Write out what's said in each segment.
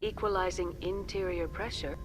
equalizing interior pressure.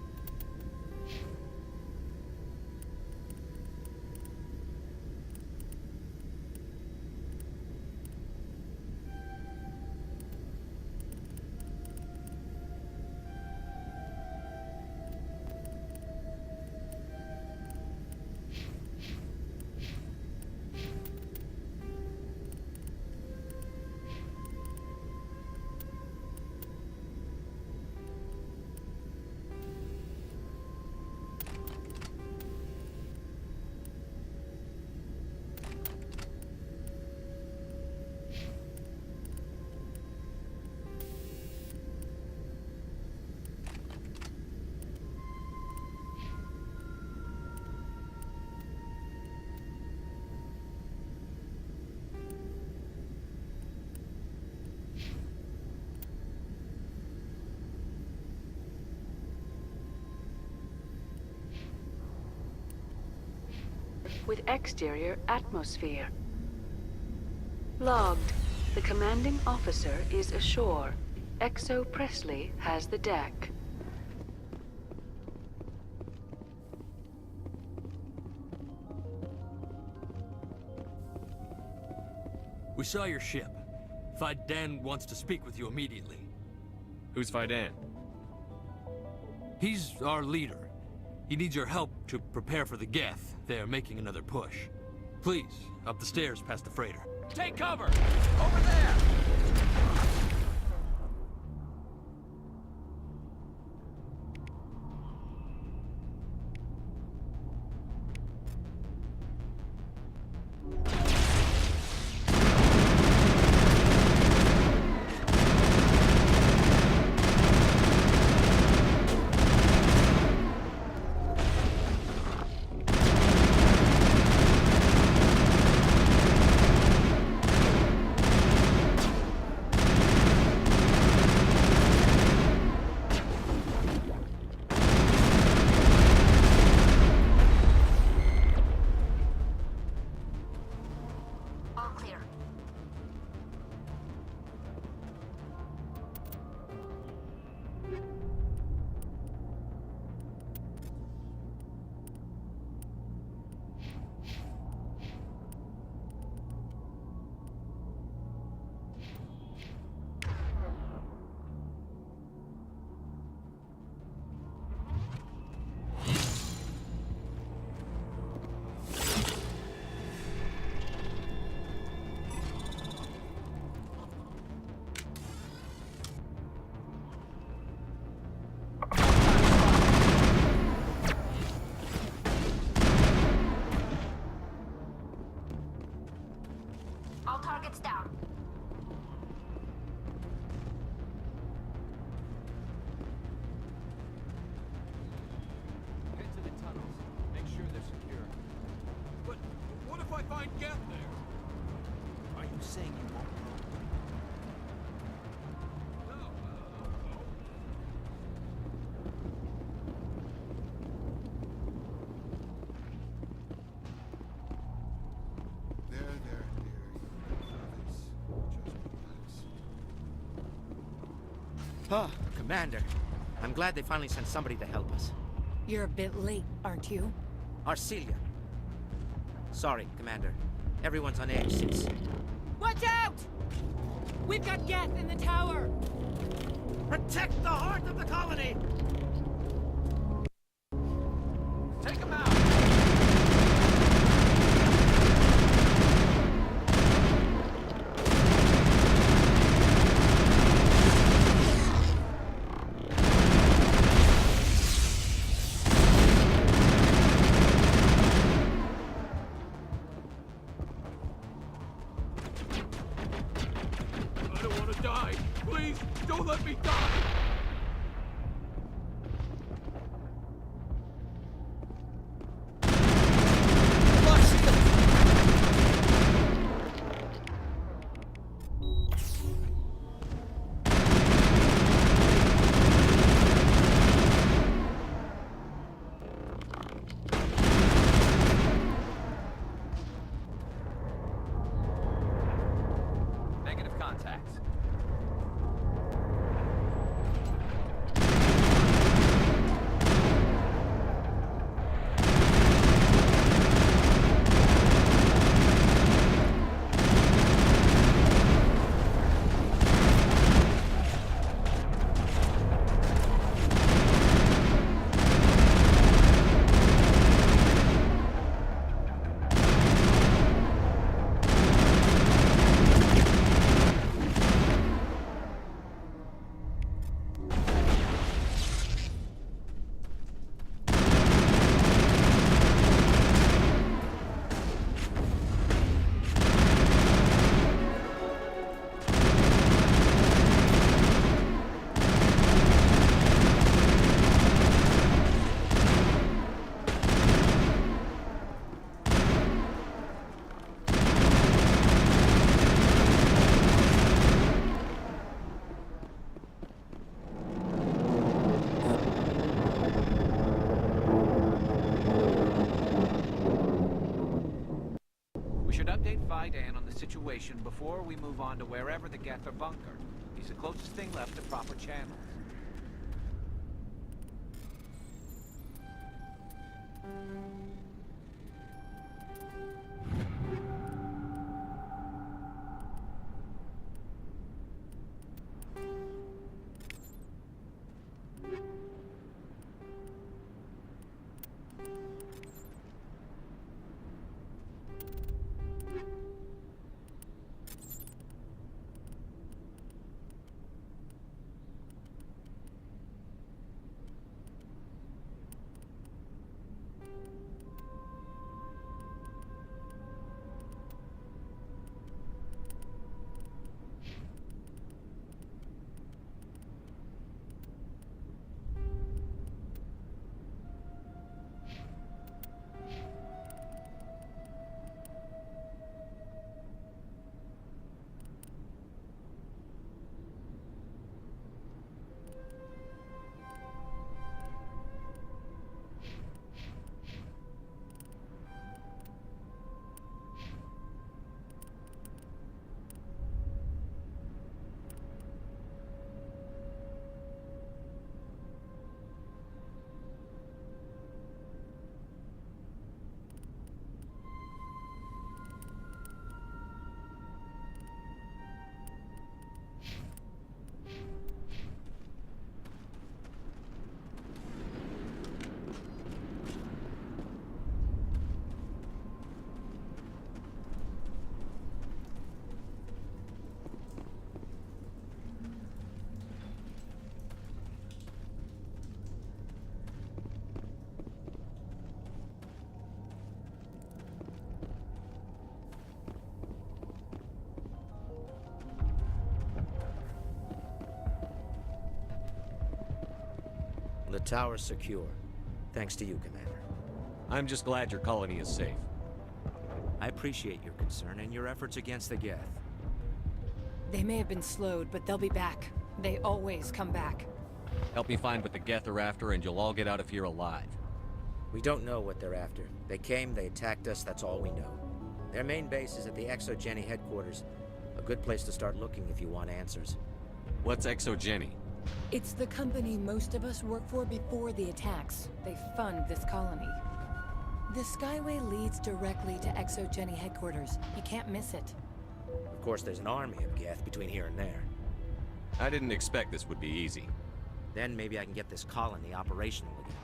With exterior atmosphere. Logged. The commanding officer is ashore. Exo Presley has the deck. We saw your ship. Fidan wants to speak with you immediately. Who's Fidan? He's our leader. He needs your help to prepare for the Geth. They're making another push. Please, up the stairs past the freighter. Take cover! Over there! Targets down. Head to the tunnels. Make sure they're secure. But what if I find Geth there? Are you saying you won't? Oh, Commander. I'm glad they finally sent somebody to help us. You're a bit late, aren't you? Arcelia. Sorry, Commander. Everyone's on edge since... Watch out! We've got Geth in the tower! Protect the heart of the colony! Take him out! I don't want to die. Please, don't let me die. update Vidan on the situation before we move on to wherever the Geth are bunkered. He's the closest thing left to proper channels. The tower's secure. Thanks to you, Commander. I'm just glad your colony is safe. I appreciate your concern and your efforts against the Geth. They may have been slowed, but they'll be back. They always come back. Help me find what the Geth are after, and you'll all get out of here alive. We don't know what they're after. They came, they attacked us, that's all we know. Their main base is at the Exogeny headquarters. A good place to start looking if you want answers. What's Exogeny? It's the company most of us work for before the attacks. They fund this colony. The Skyway leads directly to Exogeny headquarters. You can't miss it. Of course, there's an army of Geth between here and there. I didn't expect this would be easy. Then maybe I can get this colony operational again.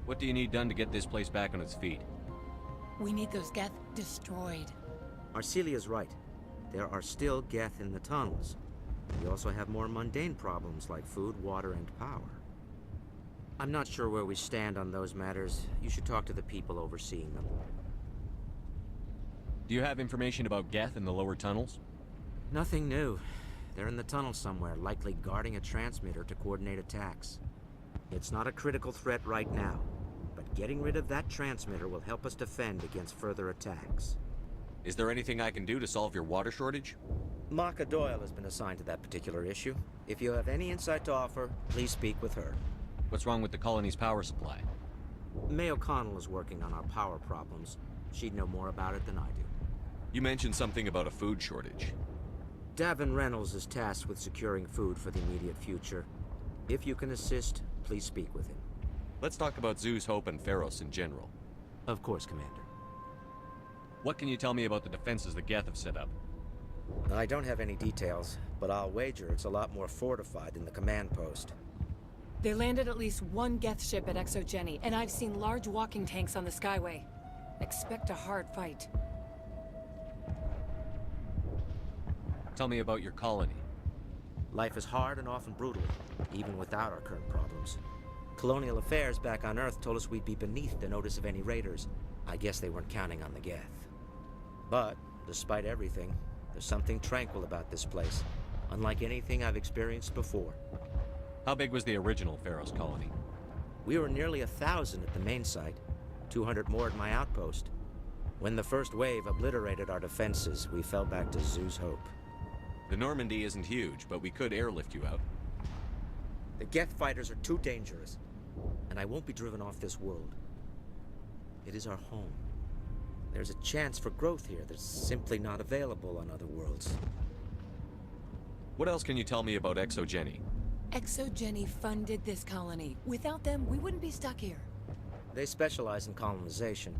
What do you need done to get this place back on its feet? We need those Geth destroyed. Arcelia's right. There are still Geth in the tunnels. We also have more mundane problems like food, water, and power. I'm not sure where we stand on those matters. You should talk to the people overseeing them. Do you have information about Geth in the lower tunnels? Nothing new. They're in the tunnel somewhere, likely guarding a transmitter to coordinate attacks. It's not a critical threat right now, but getting rid of that transmitter will help us defend against further attacks. Is there anything I can do to solve your water shortage? Maka Doyle has been assigned to that particular issue. If you have any insight to offer, please speak with her. What's wrong with the colony's power supply? May O'Connell is working on our power problems. She'd know more about it than I do. You mentioned something about a food shortage. Davin Reynolds is tasked with securing food for the immediate future. If you can assist, please speak with him. Let's talk about Zeus, Hope, and Feros in general. Of course, Commander. What can you tell me about the defenses the Geth have set up? I don't have any details, but I'll wager it's a lot more fortified than the command post. They landed at least one Geth ship at Exogeny, and I've seen large walking tanks on the Skyway. Expect a hard fight. Tell me about your colony. Life is hard and often brutal, even without our current problems. Colonial affairs back on Earth told us we'd be beneath the notice of any raiders. I guess they weren't counting on the Geth. But, despite everything, there's something tranquil about this place, unlike anything I've experienced before. How big was the original Feros colony? We were nearly 1,000 at the main site, 200 more at my outpost. When the first wave obliterated our defenses, we fell back to Zeus' Hope. The Normandy isn't huge, but we could airlift you out. The Geth fighters are too dangerous, and I won't be driven off this world. It is our home. There's a chance for growth here that's simply not available on other worlds. What else can you tell me about ExoGeni? ExoGeni funded this colony. Without them, we wouldn't be stuck here. They specialize in colonization.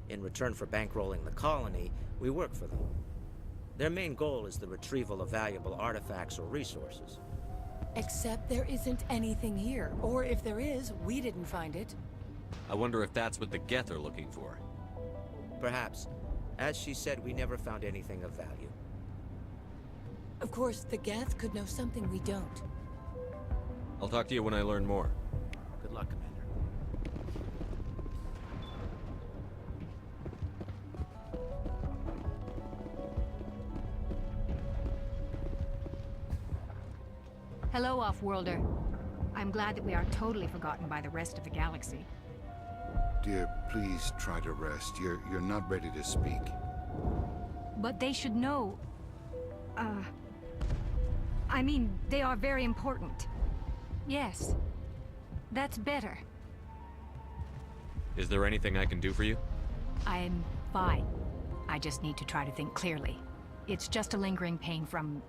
In return for bankrolling the colony, we work for them. Their main goal is the retrieval of valuable artifacts or resources. Except there isn't anything here. Or if there is, we didn't find it. I wonder if that's what the Geth are looking for. Perhaps. As she said, we never found anything of value. Of course, the Geth could know something we don't. I'll talk to you when I learn more. Good luck, Commander. Hello, Off-Worlder. I'm glad that we aren't totally forgotten by the rest of the galaxy. Dear, please try to rest. You're not ready to speak. But they should know... I mean, they are very important. Yes. That's better. Is there anything I can do for you? I'm fine. I just need to try to think clearly. It's just a lingering pain from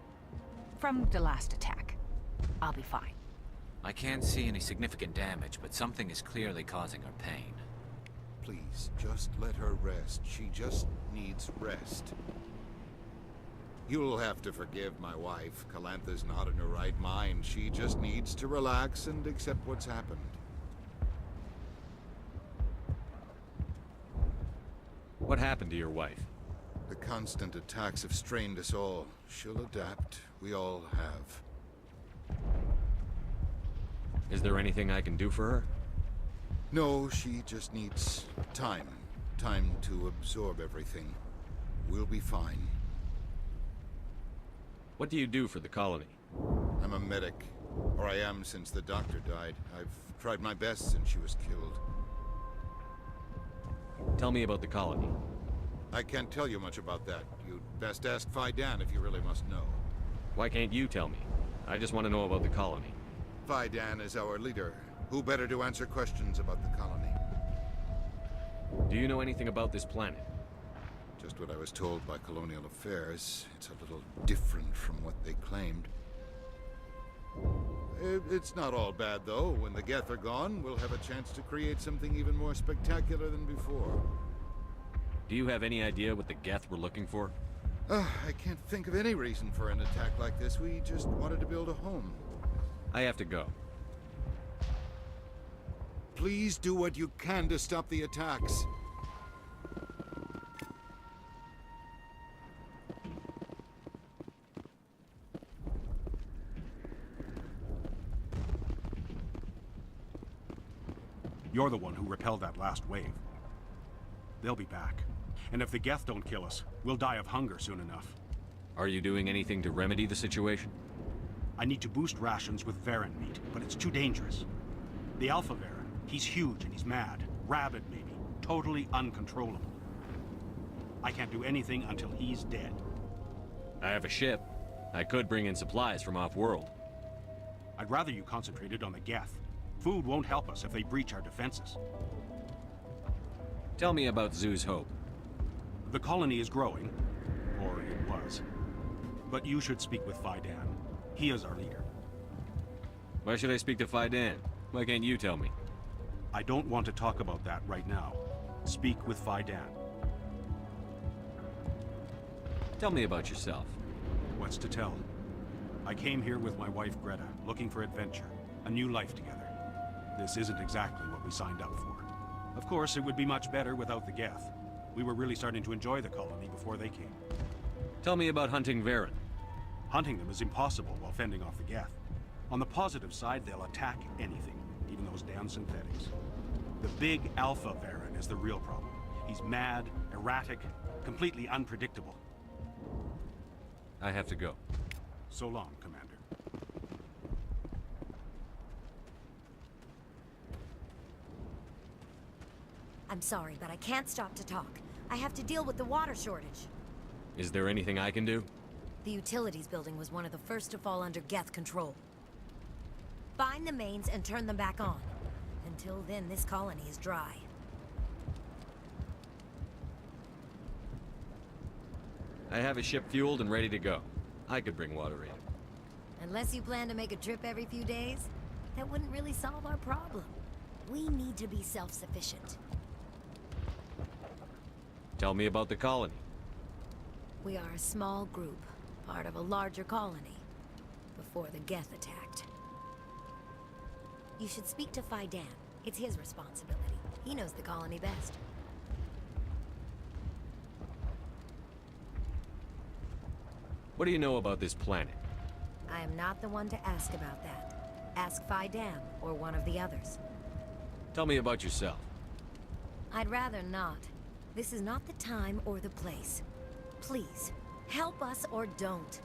the last attack. I'll be fine. I can't see any significant damage, but something is clearly causing her pain. Please, just let her rest. She just needs rest. You'll have to forgive my wife. Calantha's not in her right mind. She just needs to relax and accept what's happened. What happened to your wife? The constant attacks have strained us all. She'll adapt. We all have. Is there anything I can do for her? No, she just needs time. Time to absorb everything. We'll be fine. What do you do for the colony? I'm a medic. Or I am since the doctor died. I've tried my best since she was killed. Tell me about the colony. I can't tell you much about that. You'd best ask Fidan if you really must know. Why can't you tell me? I just want to know about the colony. Fidan is our leader. Who better to answer questions about the colony? Do you know anything about this planet? Just what I was told by Colonial Affairs. It's a little different from what they claimed. It's not all bad, though. When the Geth are gone, we'll have a chance to create something even more spectacular than before. Do you have any idea what the Geth were looking for? I can't think of any reason for an attack like this. We just wanted to build a home. I have to go. Please do what you can to stop the attacks. You're the one who repelled that last wave. They'll be back. And if the Geth don't kill us, we'll die of hunger soon enough. Are you doing anything to remedy the situation? I need to boost rations with Varen meat, but it's too dangerous. The Alpha Varen, he's huge and he's mad. Rabid, maybe. Totally uncontrollable. I can't do anything until he's dead. I have a ship. I could bring in supplies from off-world. I'd rather you concentrated on the Geth. Food won't help us if they breach our defenses. Tell me about Zoo's Hope. The colony is growing. Or it was. But you should speak with Fidan. He is our leader. Why should I speak to Fidan? Why can't you tell me? I don't want to talk about that right now. Speak with Fidan. Tell me about yourself. What's to tell? I came here with my wife Greta, looking for adventure, a new life together. This isn't exactly what we signed up for. Of course, it would be much better without the Geth. We were really starting to enjoy the colony before they came. Tell me about hunting Varen. Hunting them is impossible while fending off the Geth. On the positive side, they'll attack anything, even those damn synthetics. The big Alpha Varen is the real problem. He's mad, erratic, completely unpredictable. I have to go. So long, Commander. I'm sorry, but I can't stop to talk. I have to deal with the water shortage. Is there anything I can do? The utilities building was one of the first to fall under Geth control. Find the mains and turn them back on. Until then, this colony is dry. I have a ship fueled and ready to go. I could bring water in. Unless you plan to make a trip every few days, that wouldn't really solve our problem. We need to be self-sufficient. Tell me about the colony. We are a small group, part of a larger colony, before the Geth attacked. You should speak to Faidan. It's his responsibility. He knows the colony best. What do you know about this planet? I am not the one to ask about that. Ask Faidan or one of the others. Tell me about yourself. I'd rather not. This is not the time or the place. Please, help us or don't.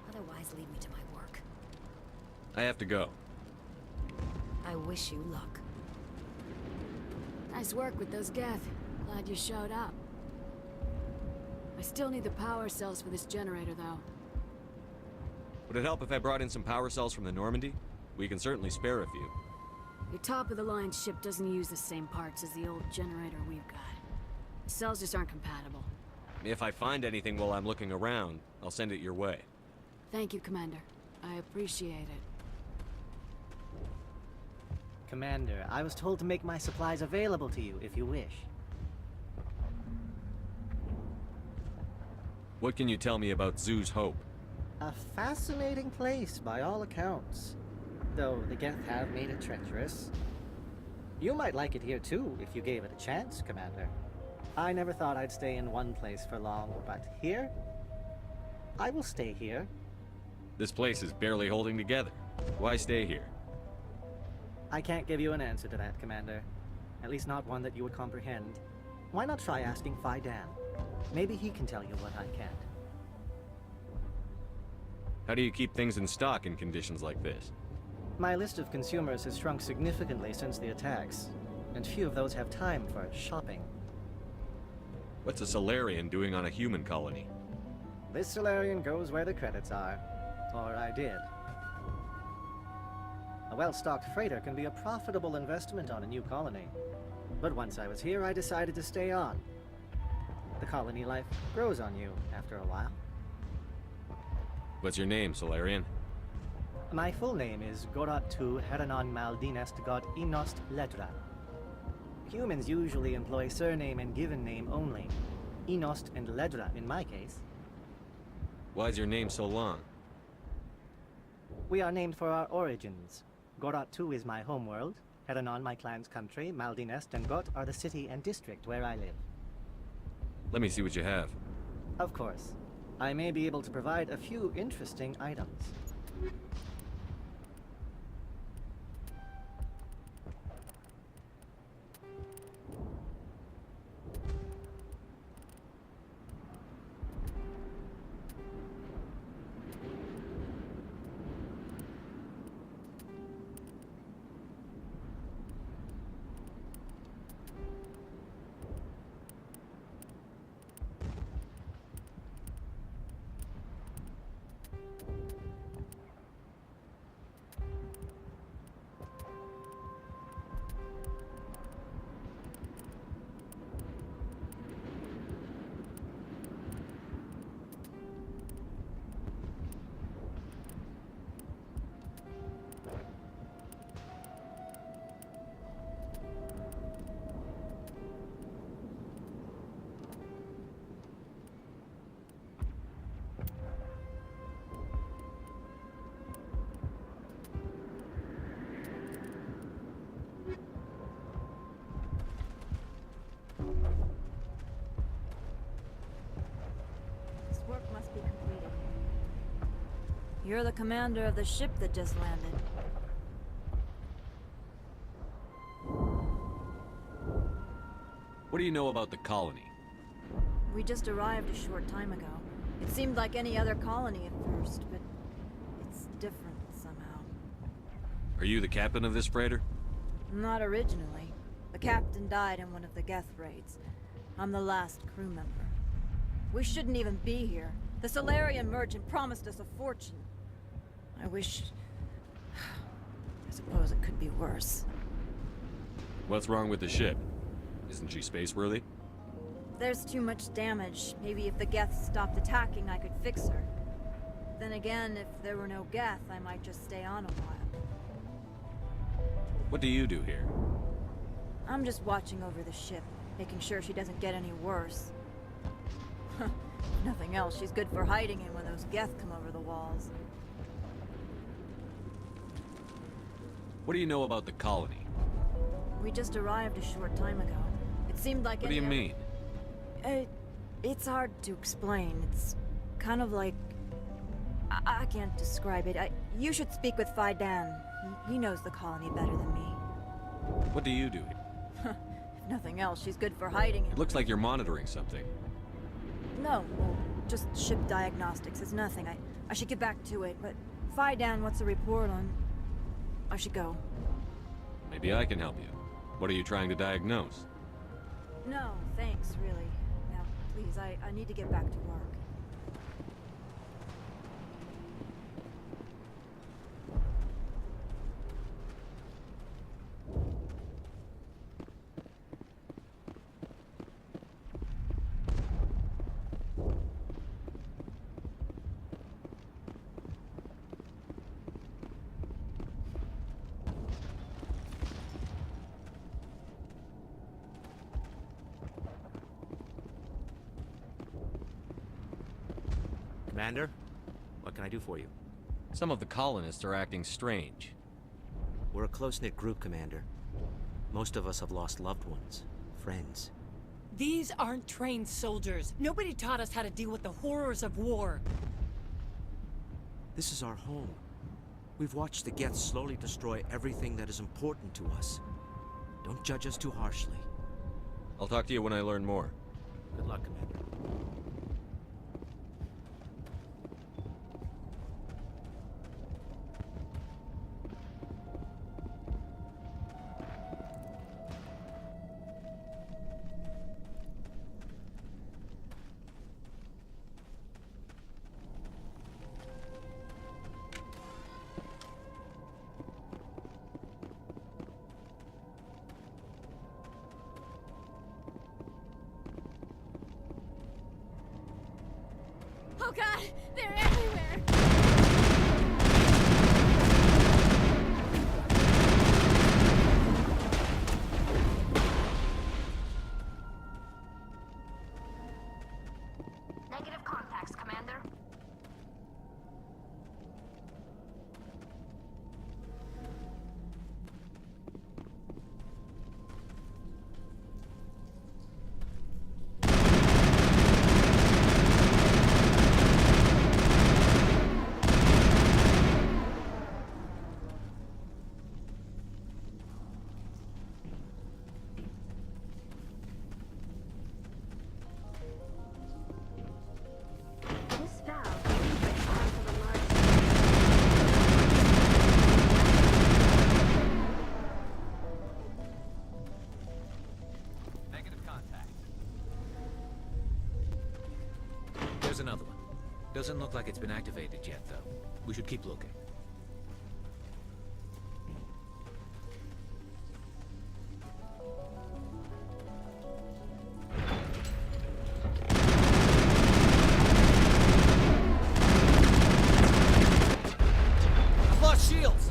Otherwise, leave me to my work. I have to go. I wish you luck. Nice work with those Geth. Glad you showed up. I still need the power cells for this generator, though. Would it help if I brought in some power cells from the Normandy? We can certainly spare a few. Your top-of-the-line ship doesn't use the same parts as the old generator we've got. The cells just aren't compatible. If I find anything while I'm looking around, I'll send it your way. Thank you, Commander. I appreciate it. Commander, I was told to make my supplies available to you if you wish. What can you tell me about Zoo's Hope? A fascinating place by all accounts. Though the Geth have made it treacherous. You might like it here too, if you gave it a chance, Commander. I never thought I'd stay in one place for long, but here? I will stay here. This place is barely holding together. Why stay here? I can't give you an answer to that, Commander. At least not one that you would comprehend. Why not try asking Faidan? Maybe he can tell you what I can't. How do you keep things in stock in conditions like this? My list of consumers has shrunk significantly since the attacks, and few of those have time for shopping. What's a Solarian doing on a human colony? This Solarian goes where the credits are. Or I did. A well-stocked freighter can be a profitable investment on a new colony. But once I was here, I decided to stay on. The colony life grows on you after a while. What's your name, Solarian? My full name is Goratu Heranon Maldinest God Inost Ledra. Humans usually employ surname and given name only. Inost and Ledra in my case. Why's your name so long? We are named for our origins. Goratu is my homeworld, Heranon my clan's country, Maldinest and Got are the city and district where I live. Let me see what you have. Of course. I may be able to provide a few interesting items. Work must be completed. You're the commander of the ship that just landed. What do you know about the colony? We just arrived a short time ago. It seemed like any other colony at first, but it's different somehow. Are you the captain of this freighter? Not originally. The captain died in one of the Geth raids. I'm the last crew member. We shouldn't even be here. The Solarian merchant promised us a fortune. I wish... I suppose it could be worse. What's wrong with the ship? Isn't she space-worthy? there's too much damage. Maybe if the Geth stopped attacking, I could fix her. Then again, if there were no Geth, I might just stay on a while. What do you do here? I'm just watching over the ship, making sure she doesn't get any worse. Nothing else, she's good for hiding in when those Geth come over the walls. What do you know about the colony? We just arrived a short time ago. It seemed like What do you mean? It's hard to explain. It's kind of like... I can't describe it. You should speak with Phi Dan. He knows the colony better than me. What do you do? If nothing else, she's good for hiding in... It looks like you're monitoring something. No, well, just ship diagnostics. It's nothing. I should get back to it, but Phi Dan wants a report on... I should go. Maybe I can help you. What are you trying to diagnose? No, thanks, really. Now, please, I need to get back to work. Commander, what can I do for you? Some of the colonists are acting strange. We're a close-knit group, Commander. Most of us have lost loved ones, friends. These aren't trained soldiers. Nobody taught us how to deal with the horrors of war. This is our home. We've watched the Geth slowly destroy everything that is important to us. Don't judge us too harshly. I'll talk to you when I learn more. Good luck, Commander. Oh god, they're everywhere! Negative contacts, Commander. This valve is part of a large... Negative contact. There's another one. Doesn't look like it's been activated yet, though. We should keep looking. I've lost shields!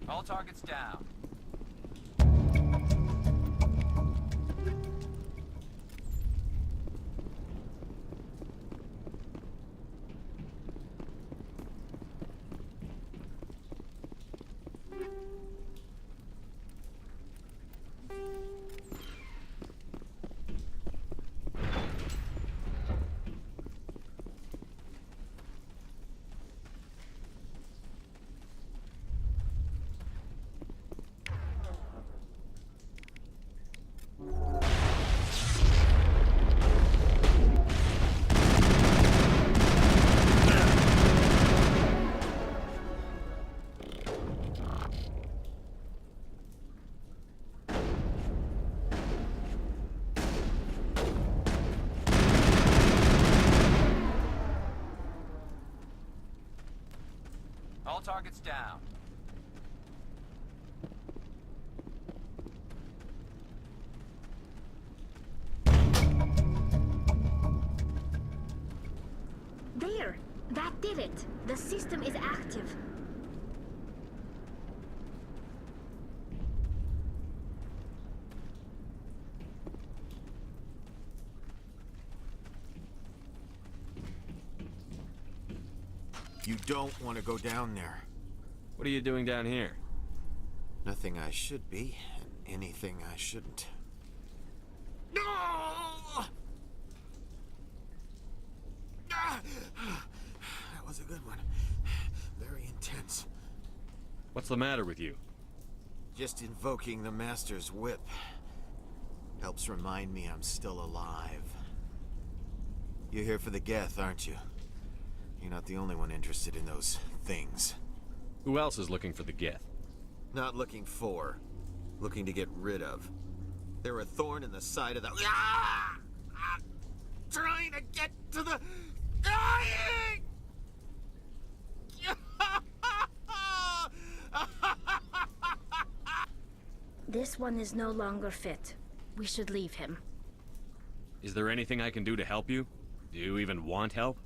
All targets down. All targets down. There! That did it! The system is active. You don't want to go down there. What are you doing down here? Nothing I should be, and anything I shouldn't. No! That was a good one. Very intense. What's the matter with you? Just invoking the Master's whip helps remind me I'm still alive. You're here for the Geth, aren't you? You're not the only one interested in those things. Who else is looking for the Geth? Not looking for. Looking to get rid of. They're a thorn in the side of the... Ah! Ah! Trying to get to the... Dying! This one is no longer fit. We should leave him. Is there anything I can do to help you? Do you even want help?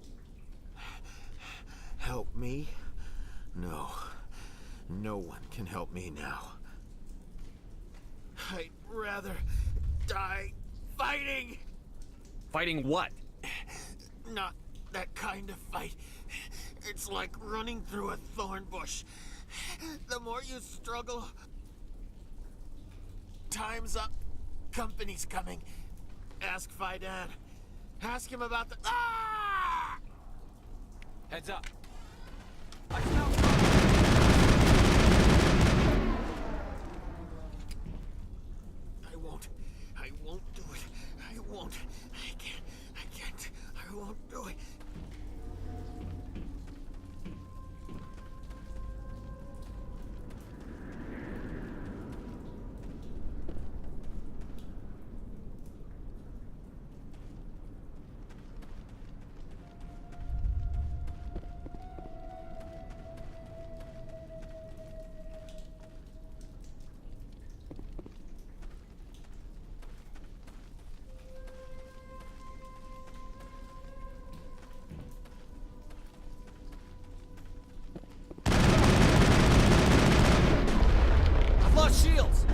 Help me? No. No one can help me now. I'd rather die fighting! Fighting what? Not that kind of fight. It's like running through a thorn bush. The more you struggle... Time's up. Company's coming. Ask Faidan. Ask him about the... Ah! Heads up. I won't do it. I won't. I can't. I won't do it. Shields!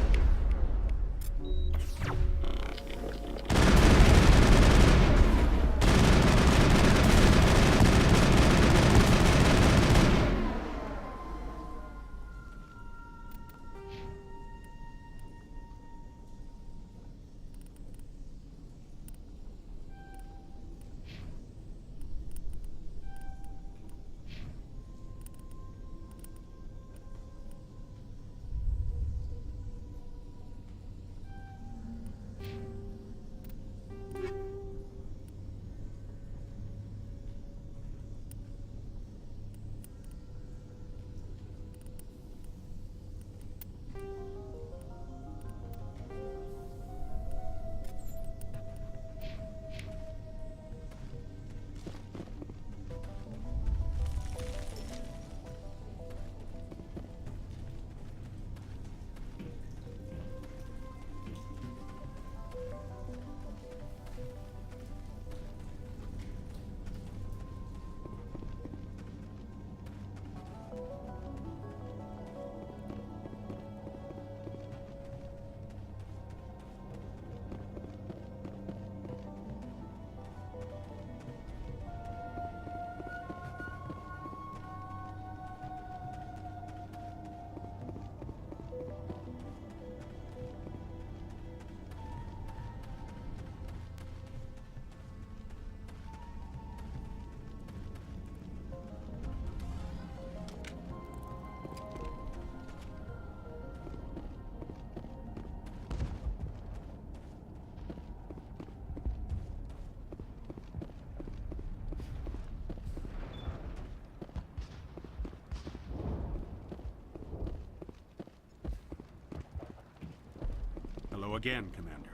Hello again, Commander.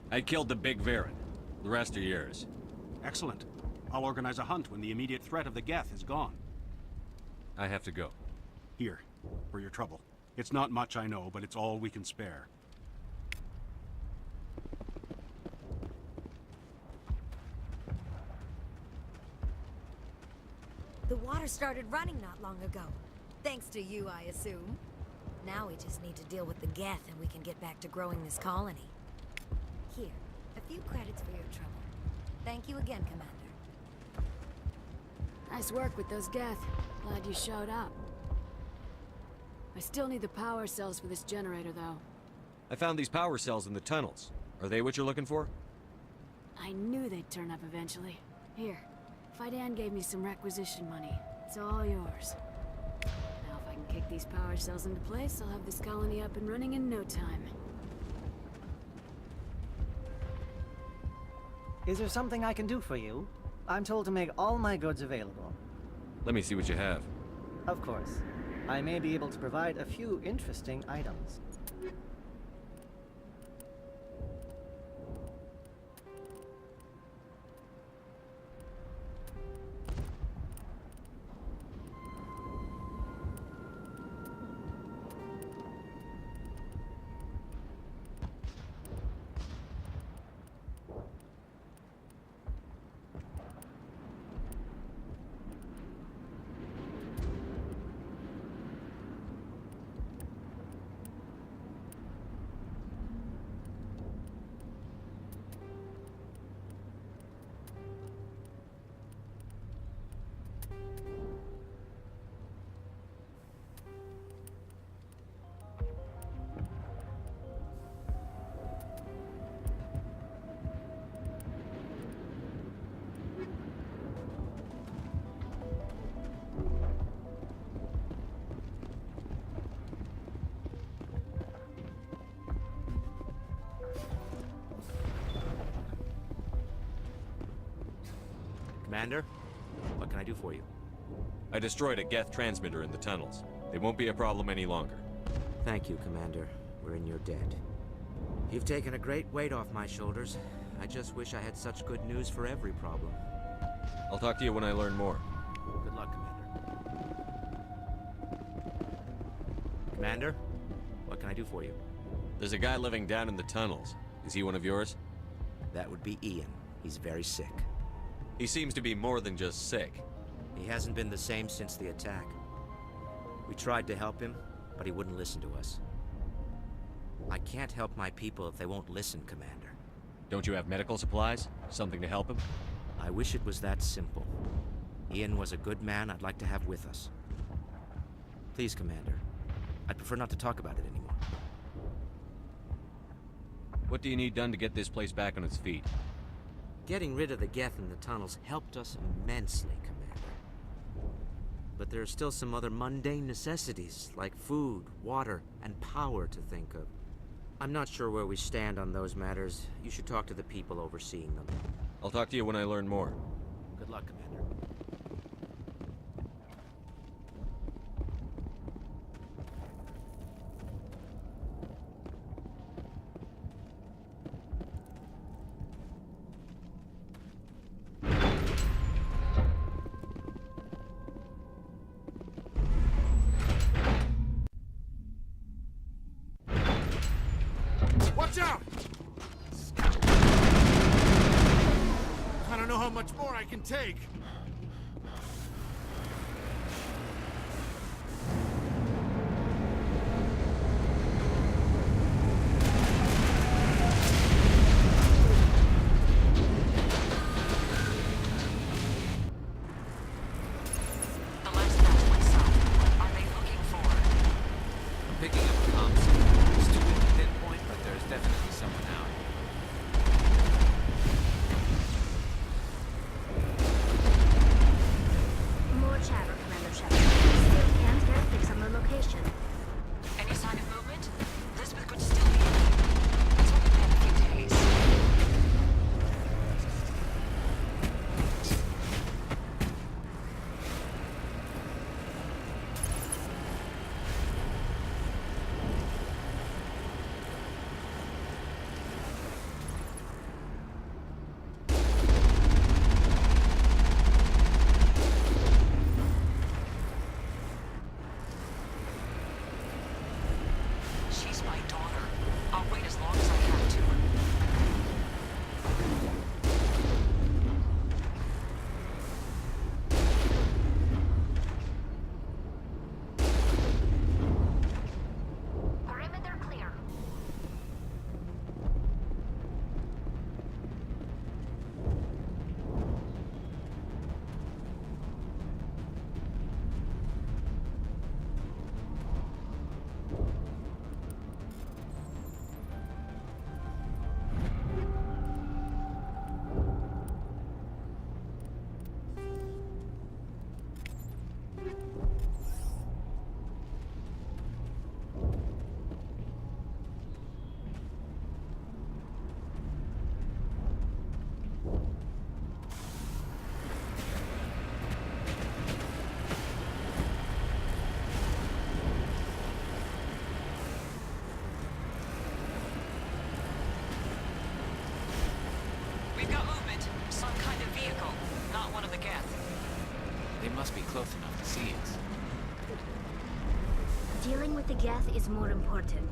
I killed the big Varen. The rest are yours. Excellent. I'll organize a hunt when the immediate threat of the Geth is gone. I have to go. Here, for your trouble. It's not much, I know, but it's all we can spare. The water started running not long ago. Thanks to you, I assume. Now we just need to deal with the Geth and we can get back to growing this colony. Here, a few credits for your trouble. Thank you again, Commander. Nice work with those Geth. Glad you showed up. I still need the power cells for this generator, though. I found these power cells in the tunnels. Are they what you're looking for? I knew they'd turn up eventually. Here, Fidan gave me some requisition money. It's all yours. Now if I can kick these power cells into place, I'll have this colony up and running in no time. Is there something I can do for you? I'm told to make all my goods available. Let me see what you have. Of course. I may be able to provide a few interesting items. Commander, what can I do for you? I destroyed a Geth transmitter in the tunnels. They won't be a problem any longer. Thank you, Commander. We're in your debt. You've taken a great weight off my shoulders. I just wish I had such good news for every problem. I'll talk to you when I learn more. Good luck, Commander. Commander, what can I do for you? There's a guy living down in the tunnels. Is he one of yours? That would be Ian. He's very sick. He seems to be more than just sick. He hasn't been the same since the attack. We tried to help him, but he wouldn't listen to us. I can't help my people if they won't listen, Commander. Don't you have medical supplies? Something to help him? I wish it was that simple. Ian was a good man I'd like to have with us. Please, Commander. I'd prefer not to talk about it anymore. What do you need done to get this place back on its feet? Getting rid of the Geth in the tunnels helped us immensely, Commander. But there are still some other mundane necessities, like food, water, and power to think of. I'm not sure where we stand on those matters. You should talk to the people overseeing them. I'll talk to you when I learn more. Good luck, Commander. Watch out! I don't know how much more I can take. The last battle went south. What are they looking for? I'm picking up a comm signal. It's too good to pinpoint, but there's definitely someone out. Must be close enough to see us. Dealing with the Geth is more important.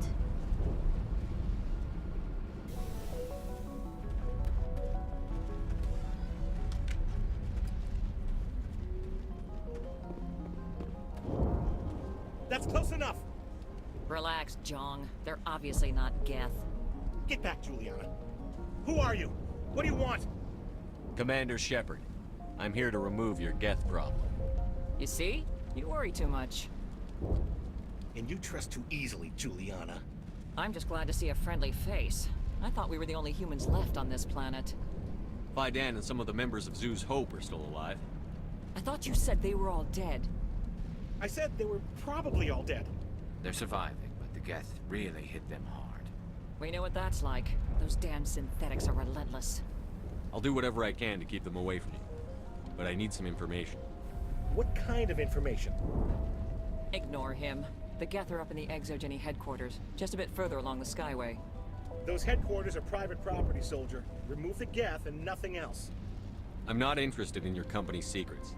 That's close enough! Relax, Jong. They're obviously not Geth. Get back, Juliana. Who are you? What do you want? Commander Shepard. I'm here to remove your Geth problem. You see? You worry too much. And you trust too easily, Juliana. I'm just glad to see a friendly face. I thought we were the only humans left on this planet. Fidan and some of the members of Zoo's Hope are still alive. I thought you said they were all dead. I said they were probably all dead. They're surviving, but the Geth really hit them hard. We know what that's like. Those damn synthetics are relentless. I'll do whatever I can to keep them away from you. But I need some information. What kind of information? Ignore him. The Geth are up in the Exogeny headquarters, just a bit further along the Skyway. Those headquarters are private property, soldier. Remove the Geth and nothing else. I'm not interested in your company's secrets.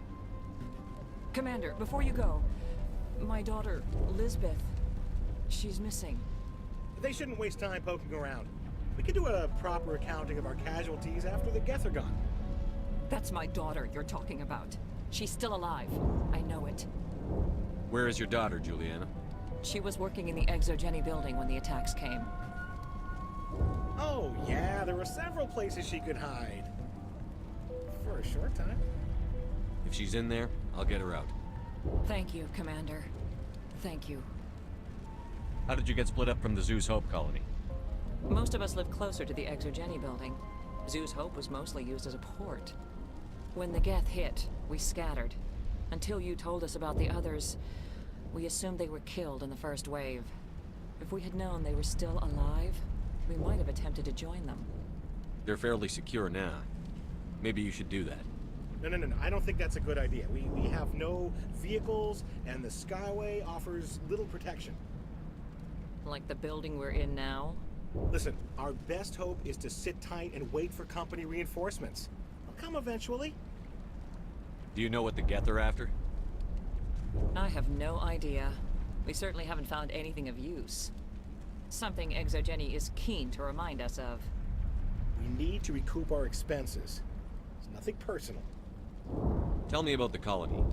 Commander, before you go, my daughter, Lisbeth, she's missing. They shouldn't waste time poking around. We can do a proper accounting of our casualties after the Geth are gone. That's my daughter you're talking about. She's still alive. I know it. Where is your daughter, Juliana? She was working in the Exogeny building when the attacks came. Oh, yeah, there were several places she could hide. For a short time. If she's in there, I'll get her out. Thank you, Commander. Thank you. How did you get split up from the Zoo's Hope colony? Most of us live closer to the Exogeny building. Zoo's Hope was mostly used as a port. When the Geth hit, we scattered. Until you told us about the others, we assumed they were killed in the first wave. If we had known they were still alive, we might have attempted to join them. They're fairly secure now. Maybe you should do that. No. I don't think that's a good idea. We have no vehicles, and the Skyway offers little protection. Like the building we're in now? Listen, our best hope is to sit tight and wait for company reinforcements. They'll come eventually. Do you know what the Geth are after? I have no idea. We certainly haven't found anything of use. Something Exogeny is keen to remind us of. We need to recoup our expenses. It's nothing personal. Tell me about the colony.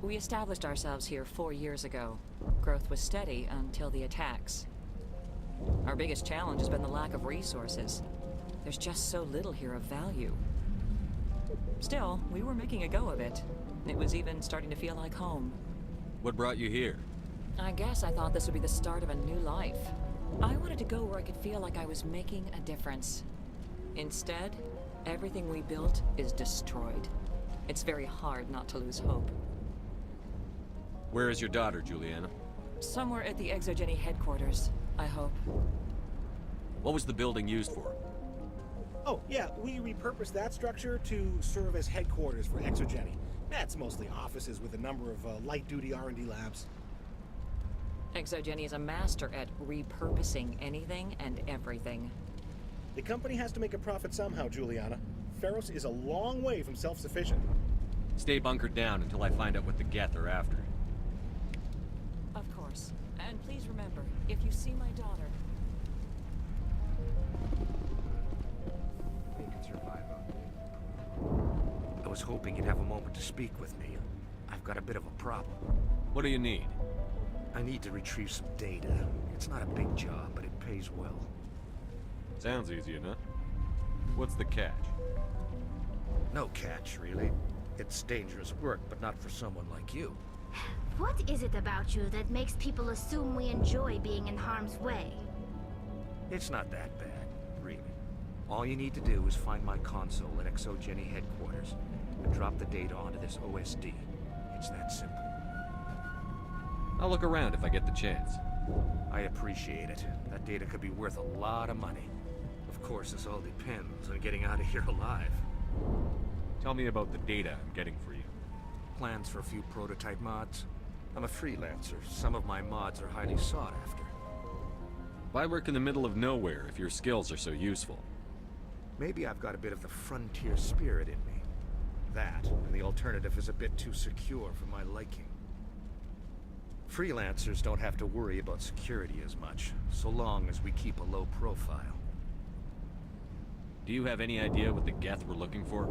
We established ourselves here 4 years ago. Growth was steady until the attacks. Our biggest challenge has been the lack of resources. There's just so little here of value. Still, we were making a go of it. It was even starting to feel like home. What brought you here? I guess I thought this would be the start of a new life. I wanted to go where I could feel like I was making a difference. Instead, everything we built is destroyed. It's very hard not to lose hope. Where is your daughter, Juliana? Somewhere at the Exogeny headquarters, I hope. What was the building used for? Oh, yeah, we repurposed that structure to serve as headquarters for Exogeny. That's mostly offices with a number of light-duty R&D labs. Exogeny is a master at repurposing anything and everything. The company has to make a profit somehow, Juliana. Feros is a long way from self-sufficient. Stay bunkered down until I find out what the Geth are after. Of course. And please remember, if you see my daughter... They can survive out. I was hoping you'd have a moment to speak with me. I've got a bit of a problem. What do you need? I need to retrieve some data. It's not a big job, but it pays well. Sounds easy enough. What's the catch? No catch, really. It's dangerous work, but not for someone like you. What is it about you that makes people assume we enjoy being in harm's way? It's not that bad, really. All you need to do is find my console at Exogeny headquarters and drop the data onto this OSD. It's that simple. I'll look around if I get the chance. I appreciate it. That data could be worth a lot of money. Of course, this all depends on getting out of here alive. Tell me about the data I'm getting for you. Plans for a few prototype mods. I'm a freelancer. Some of my mods are highly sought after. Why work in the middle of nowhere if your skills are so useful? Maybe I've got a bit of the frontier spirit in me. That, and the alternative is a bit too secure for my liking. Freelancers don't have to worry about security as much, so long as we keep a low profile. Do you have any idea what the Geth were looking for?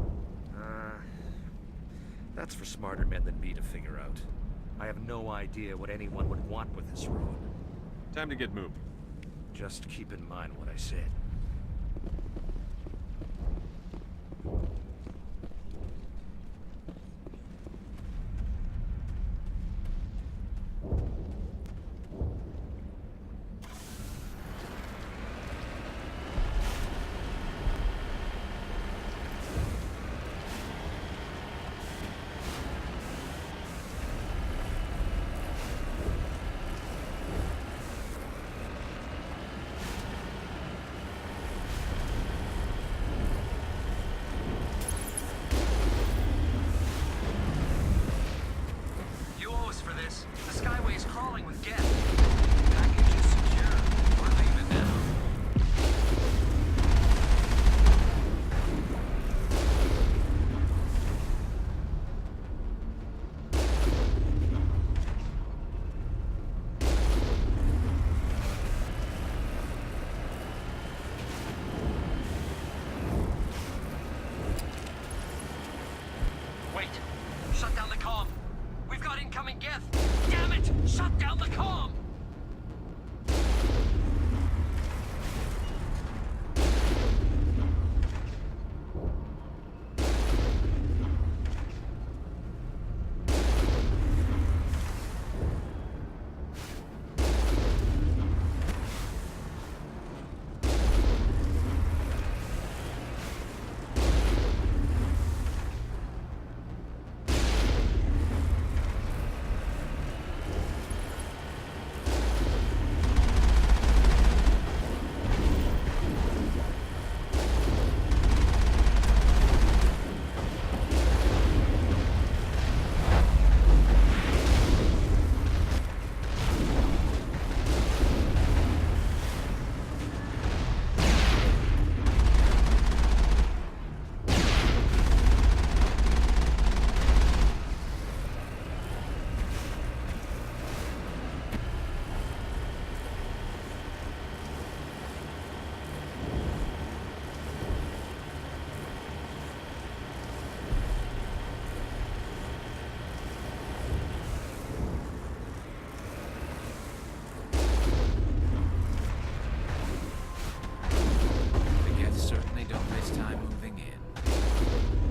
That's for smarter men than me to figure out. I have no idea what anyone would want with this road. Time to get moving. Just keep in mind what I said. The Skyway is crawling with Geth. Package is secure. We're leaving now. Wait! Shut down the comm! We've got incoming Geth! Damn it! Shut down the comm!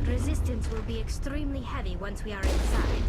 Resistance will be extremely heavy once we are inside.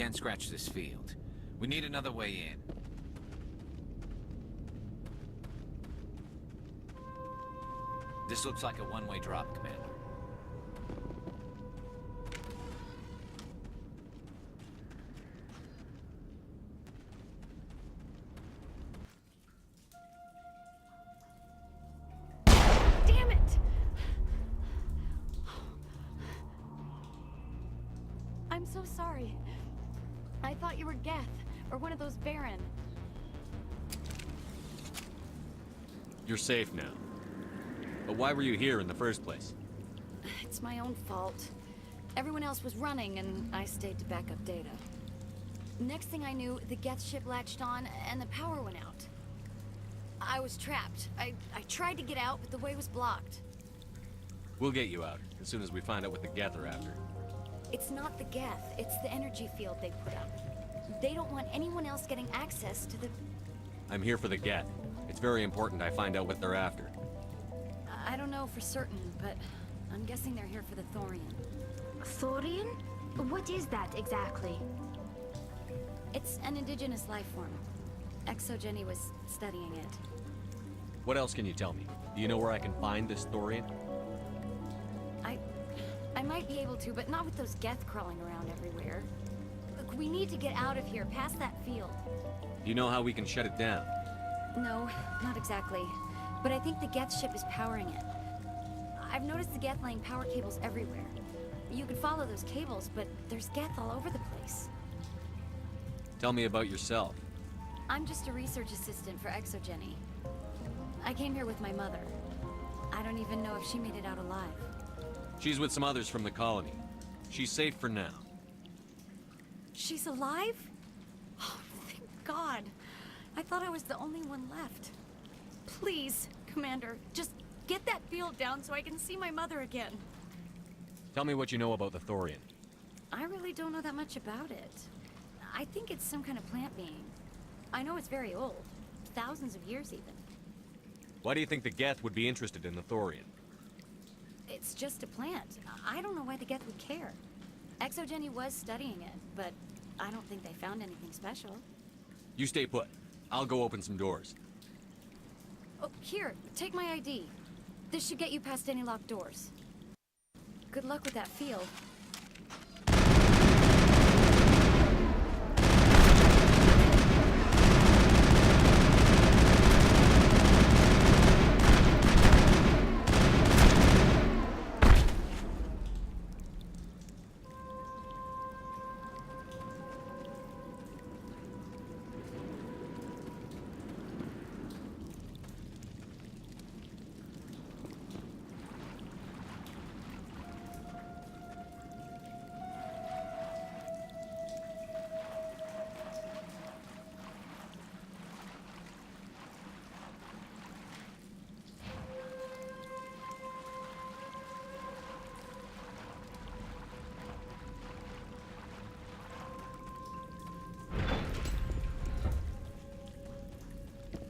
can't scratch this field. We need another way in. This looks like a one-way drop, Commander. Damn it! I'm so sorry. I thought you were Geth, or one of those Baron. You're safe now. But why were you here in the first place? It's my own fault. Everyone else was running, and I stayed to back up data. Next thing I knew, the Geth ship latched on, and the power went out. I was trapped. I tried to get out, but the way was blocked. We'll get you out, as soon as we find out what the Geth are after. It's not the Geth, it's the energy field they put up. They don't want anyone else getting access to the... I'm here for the Geth. It's very important I find out what they're after. I don't know for certain, but I'm guessing they're here for the Thorian. Thorian? What is that exactly? It's an indigenous life form. Exogeny was studying it. What else can you tell me? Do you know where I can find this Thorian? I might be able to, but not with those Geth crawling around everywhere. Look, we need to get out of here, past that field. Do you know how we can shut it down? No, not exactly. But I think the Geth ship is powering it. I've noticed the Geth laying power cables everywhere. You could follow those cables, but there's Geth all over the place. Tell me about yourself. I'm just a research assistant for Exogeny. I came here with my mother. I don't even know if she made it out alive. She's with some others from the colony. She's safe for now. She's alive? Oh, thank God. I thought I was the only one left. Please, Commander, just get that field down so I can see my mother again. Tell me what you know about the Thorian. I really don't know that much about it. I think it's some kind of plant being. I know it's very old. Thousands of years, even. Why do you think the Geth would be interested in the Thorian? It's just a plant. I don't know why the Geth would care. Exogeny was studying it, but I don't think they found anything special. You stay put. I'll go open some doors. Oh, here, take my ID. This should get you past any locked doors. Good luck with that field.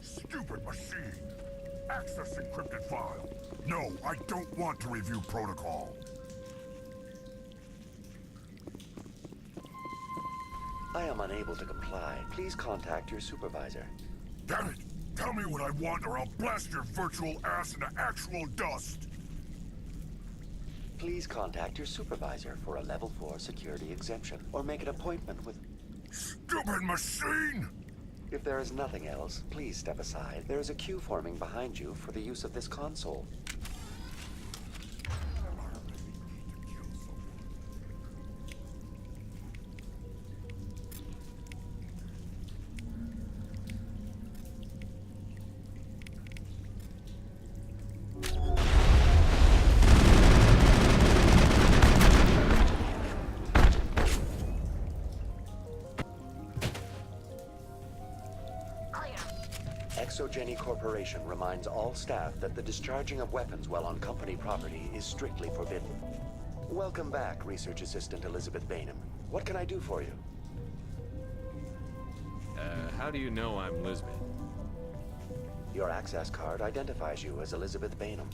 Stupid machine! Access encrypted file. No, I don't want to review protocol. I am unable to comply. Please contact your supervisor. Damn it! Tell me what I want or I'll blast your virtual ass into actual dust! Please contact your supervisor for a level 4 security exemption, or make an appointment with... Stupid machine! If there is nothing else, please step aside. There is a queue forming behind you for the use of this console. Exogeny Corporation reminds all staff that the discharging of weapons while on company property is strictly forbidden. Welcome back, Research Assistant Elizabeth Bainham. What can I do for you? How do you know I'm Lisbeth? Your access card identifies you as Elizabeth Bainham.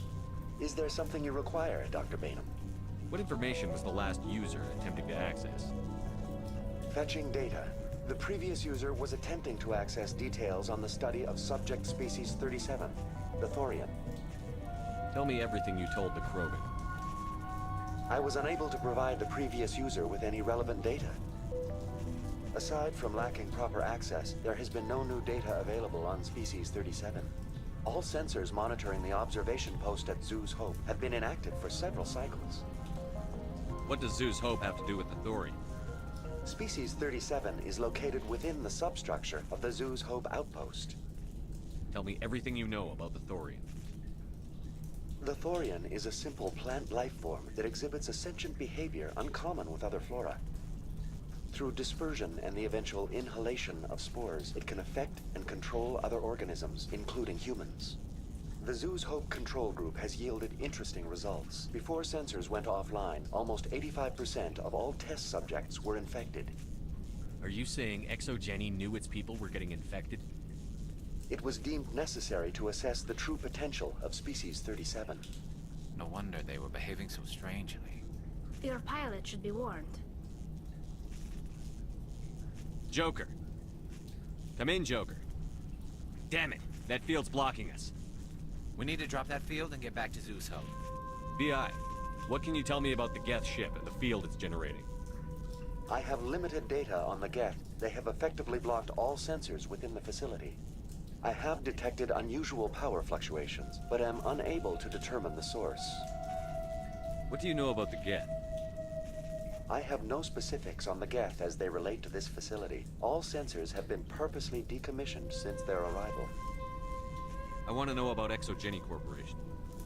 Is there something you require, Dr. Bainham? What information was the last user attempting to access? Fetching data. The previous user was attempting to access details on the study of subject species 37, the Thorian. Tell me everything you told the Krogan. I was unable to provide the previous user with any relevant data. Aside from lacking proper access, there has been no new data available on Species 37. All sensors monitoring the observation post at Zoo's Hope have been inactive for several cycles. What does Zoo's Hope have to do with the Thorian? Species 37 is located within the substructure of the Zoo's Hope outpost. Tell me everything you know about the Thorian. The Thorian is a simple plant life form that exhibits a sentient behavior uncommon with other flora. Through dispersion and the eventual inhalation of spores, it can affect and control other organisms, including humans. The Zoo's Hope control group has yielded interesting results. Before sensors went offline, almost 85% of all test subjects were infected. Are you saying ExoGeni knew its people were getting infected? It was deemed necessary to assess the true potential of Species 37. No wonder they were behaving so strangely. Your pilot should be warned. Joker. Come in, Joker. Damn it, that field's blocking us. We need to drop that field and get back to Zoo's Hope. BI, what can you tell me about the Geth ship and the field it's generating? I have limited data on the Geth. They have effectively blocked all sensors within the facility. I have detected unusual power fluctuations, but am unable to determine the source. What do you know about the Geth? I have no specifics on the Geth as they relate to this facility. All sensors have been purposely decommissioned since their arrival. I want to know about ExoGeni Corporation.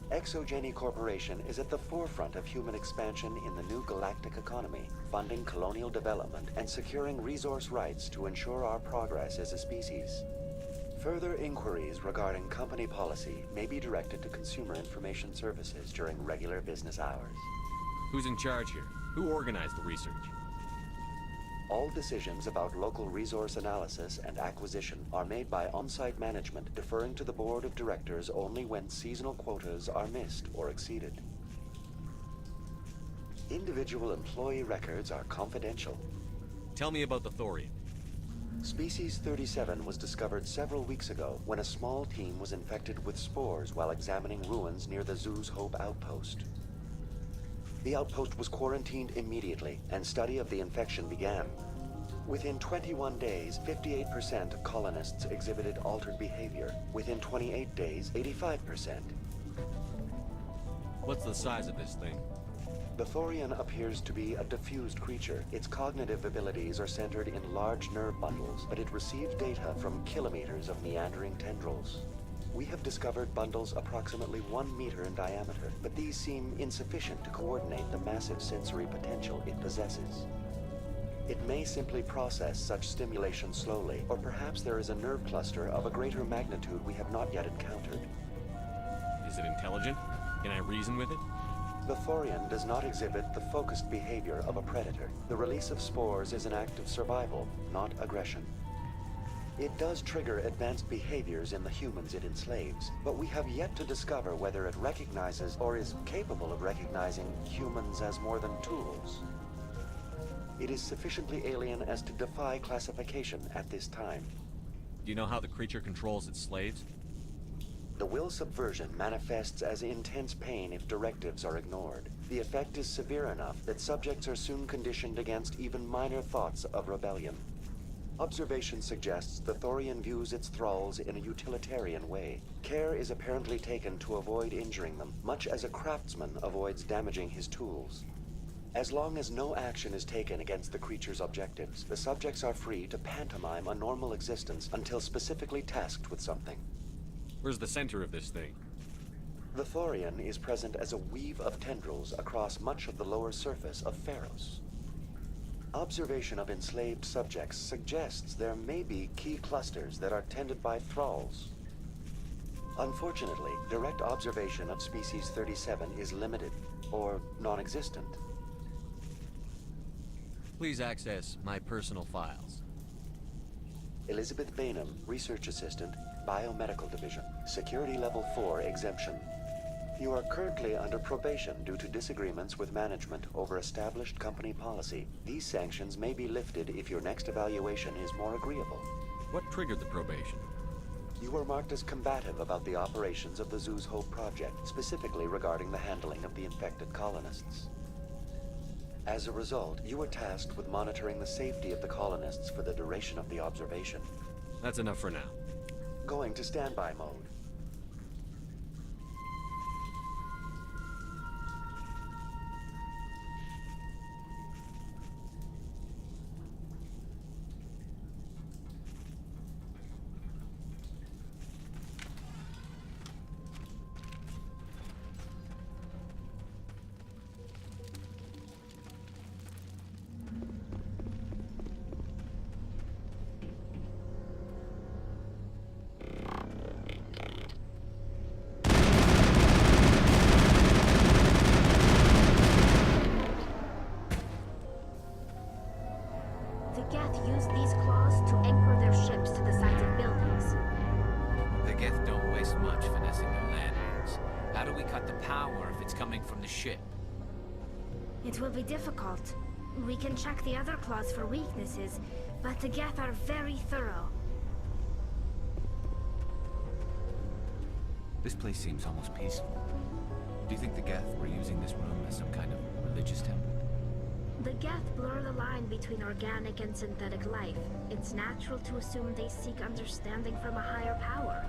ExoGeni Corporation is at the forefront of human expansion in the new galactic economy, funding colonial development and securing resource rights to ensure our progress as a species. Further inquiries regarding company policy may be directed to Consumer Information Services during regular business hours. Who's in charge here? Who organized the research? All decisions about local resource analysis and acquisition are made by on-site management, deferring to the board of directors only when seasonal quotas are missed or exceeded. Individual employee records are confidential. Tell me about the Thorian. Species 37 was discovered several weeks ago when a small team was infected with spores while examining ruins near the Zoo's Hope outpost. The outpost was quarantined immediately, and study of the infection began. Within 21 days, 58% of colonists exhibited altered behavior. Within 28 days, 85%. What's the size of this thing? The Thorian appears to be a diffused creature. Its cognitive abilities are centered in large nerve bundles, but it receives data from kilometers of meandering tendrils. We have discovered bundles approximately 1 meter in diameter, but these seem insufficient to coordinate the massive sensory potential it possesses. It may simply process such stimulation slowly, or perhaps there is a nerve cluster of a greater magnitude we have not yet encountered. Is it intelligent? Can I reason with it? The Thorian does not exhibit the focused behavior of a predator. The release of spores is an act of survival, not aggression. It does trigger advanced behaviors in the humans it enslaves, but we have yet to discover whether it recognizes or is capable of recognizing humans as more than tools. It is sufficiently alien as to defy classification at this time. Do you know how the creature controls its slaves? The will subversion manifests as intense pain if directives are ignored. The effect is severe enough that subjects are soon conditioned against even minor thoughts of rebellion. Observation suggests the Thorian views its thralls in a utilitarian way. Care is apparently taken to avoid injuring them, much as a craftsman avoids damaging his tools. As long as no action is taken against the creature's objectives, the subjects are free to pantomime a normal existence until specifically tasked with something. Where's the center of this thing? The Thorian is present as a weave of tendrils across much of the lower surface of Feros. Observation of enslaved subjects suggests there may be key clusters that are tended by thralls. Unfortunately, direct observation of Species 37 is limited, or non-existent. Please access my personal files. Elizabeth Bainham, Research Assistant, Biomedical Division. Security Level 4 exemption. You are currently under probation due to disagreements with management over established company policy. These sanctions may be lifted if your next evaluation is more agreeable. What triggered the probation? You were marked as combative about the operations of the Zoo's Hope project, specifically regarding the handling of the infected colonists. As a result, you were tasked with monitoring the safety of the colonists for the duration of the observation. That's enough for now. Going to standby mode. The Geth use these claws to anchor their ships to the sides of buildings. The Geth don't waste much finessing their landings. How do we cut the power if it's coming from the ship? It will be difficult. We can check the other claws for weaknesses, but the Geth are very thorough. This place seems almost peaceful. Do you think the Geth were using this room as some kind of religious temple? The Geth blur the line between organic and synthetic life. It's natural to assume they seek understanding from a higher power.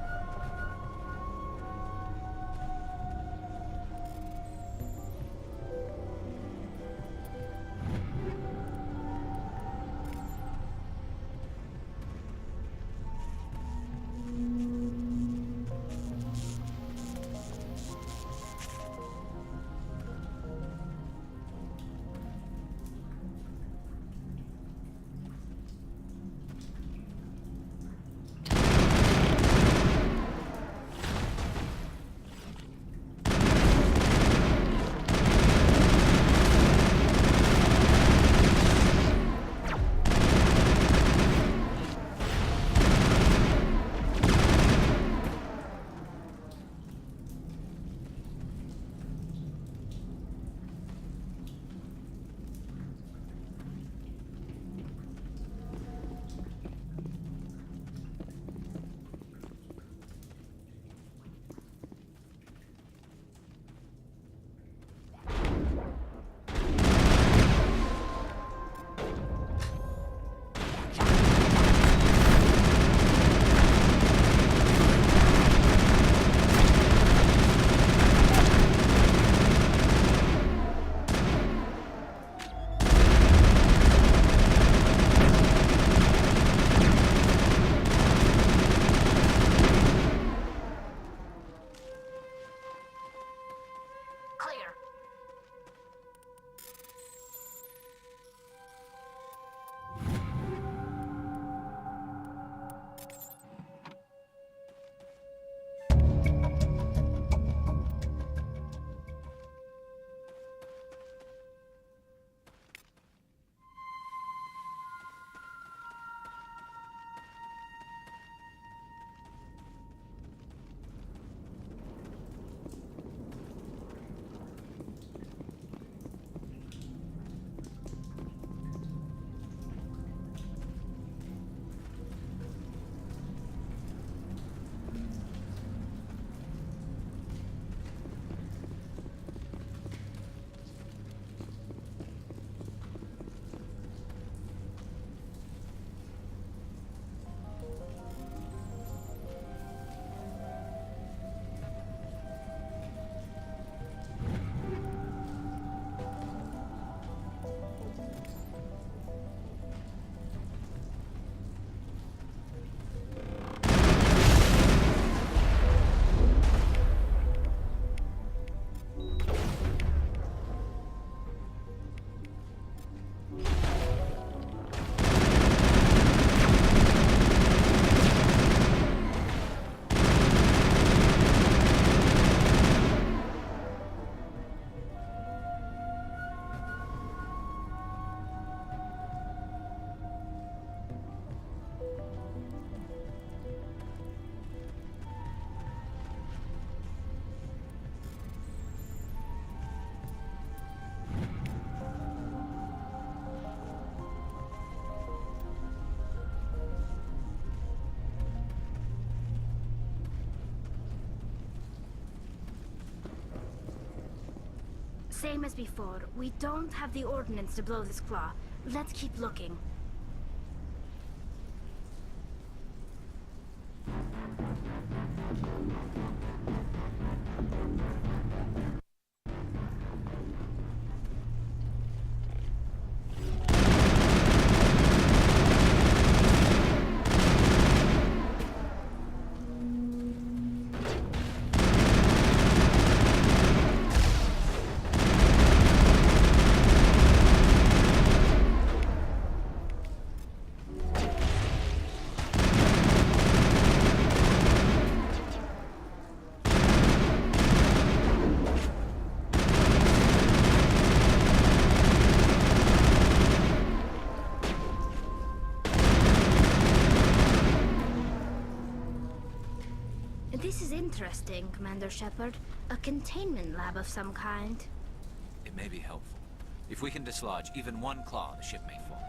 Same as before. We don't have the ordnance to blow this claw. Let's keep looking. This is interesting, Commander Shepard. A containment lab of some kind. It may be helpful. If we can dislodge even one claw, the ship may fall.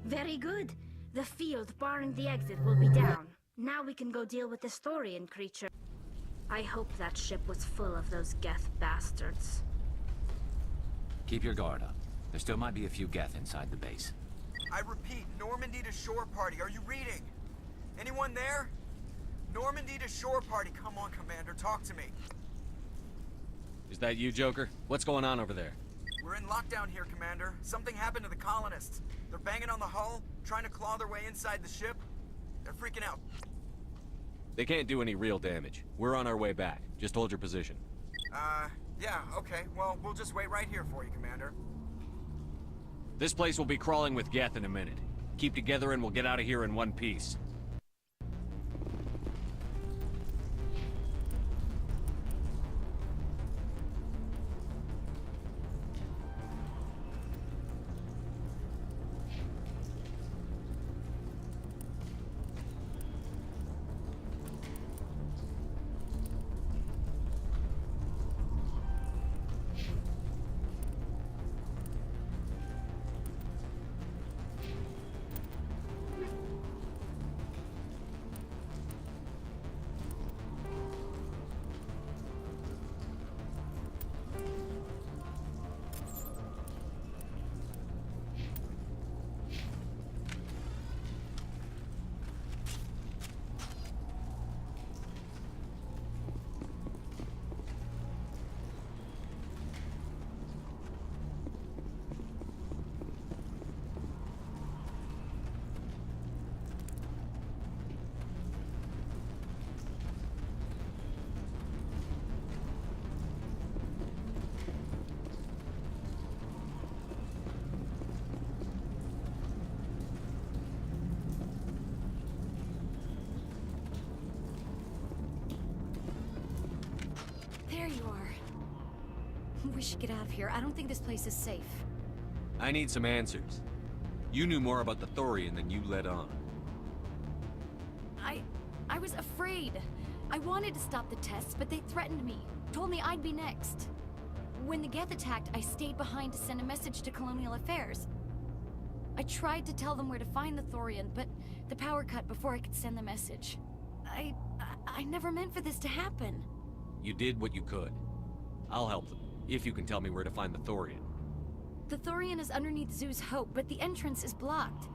Very good. The field barring the exit will be down. Now we can go deal with the Storian creature. I hope that ship was full of those Geth bastards. Keep your guard up. There still might be a few Geth inside the base. I repeat, Normandy to shore party. Are you reading? Anyone there? Normandy to shore party. Come on, Commander. Talk to me. Is that you, Joker? What's going on over there? We're in lockdown here, Commander. Something happened to the colonists. They're banging on the hull, trying to claw their way inside the ship. They're freaking out. They can't do any real damage. We're on our way back. Just hold your position. Yeah, okay. Well, we'll just wait right here for you, Commander. This place will be crawling with Geth in a minute. Keep together and we'll get out of here in one piece. think we should get out of here. I don't think this place is safe. I need some answers. You knew more about the Thorian than you let on. I was afraid. I wanted to stop the tests, but they threatened me. Told me I'd be next. When the Geth attacked, I stayed behind to send a message to Colonial Affairs. I tried to tell them where to find the Thorian, but the power cut before I could send the message. I never meant for this to happen. You did what you could. I'll help them, if you can tell me where to find the Thorian. The Thorian is underneath Zeus Hope, but the entrance is blocked.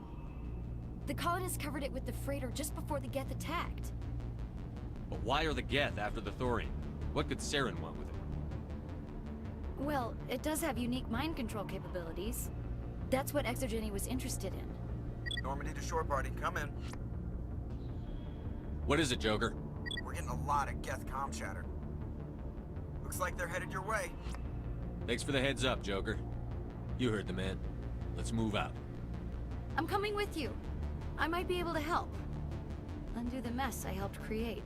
The colonists covered it with the freighter just before the Geth attacked. But why are the Geth after the Thorian? What could Saren want with it? Well, it does have unique mind control capabilities. That's what Exogeny was interested in. Normandy to shore party, come in. What is it, Joker? We're getting a lot of Geth comm chatter. Looks like they're headed your way. Thanks for the heads up, Joker. You heard the man. Let's move out. I'm coming with you. I might be able to help. Undo the mess I helped create.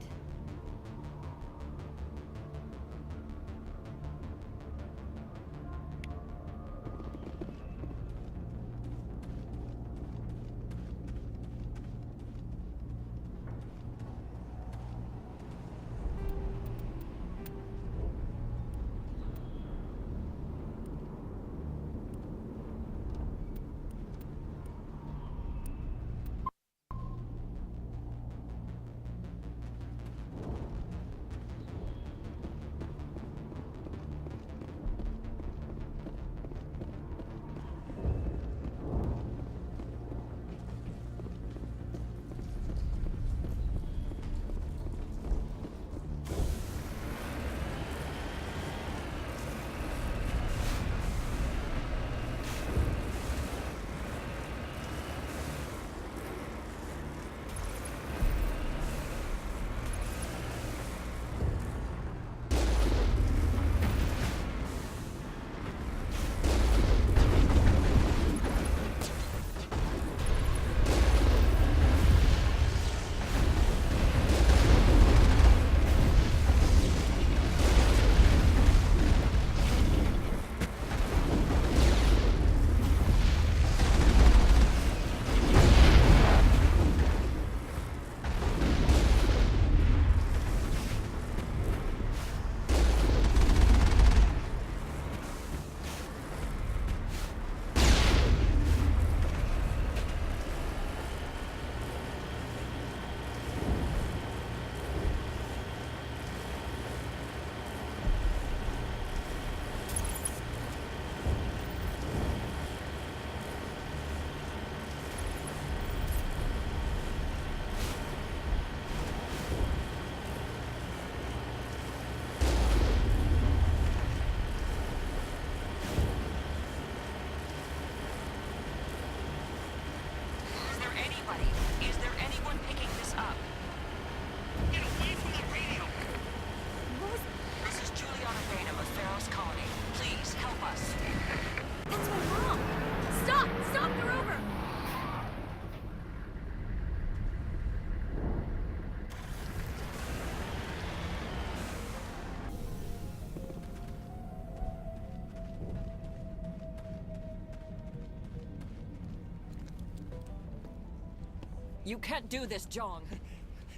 You can't do this, Jong.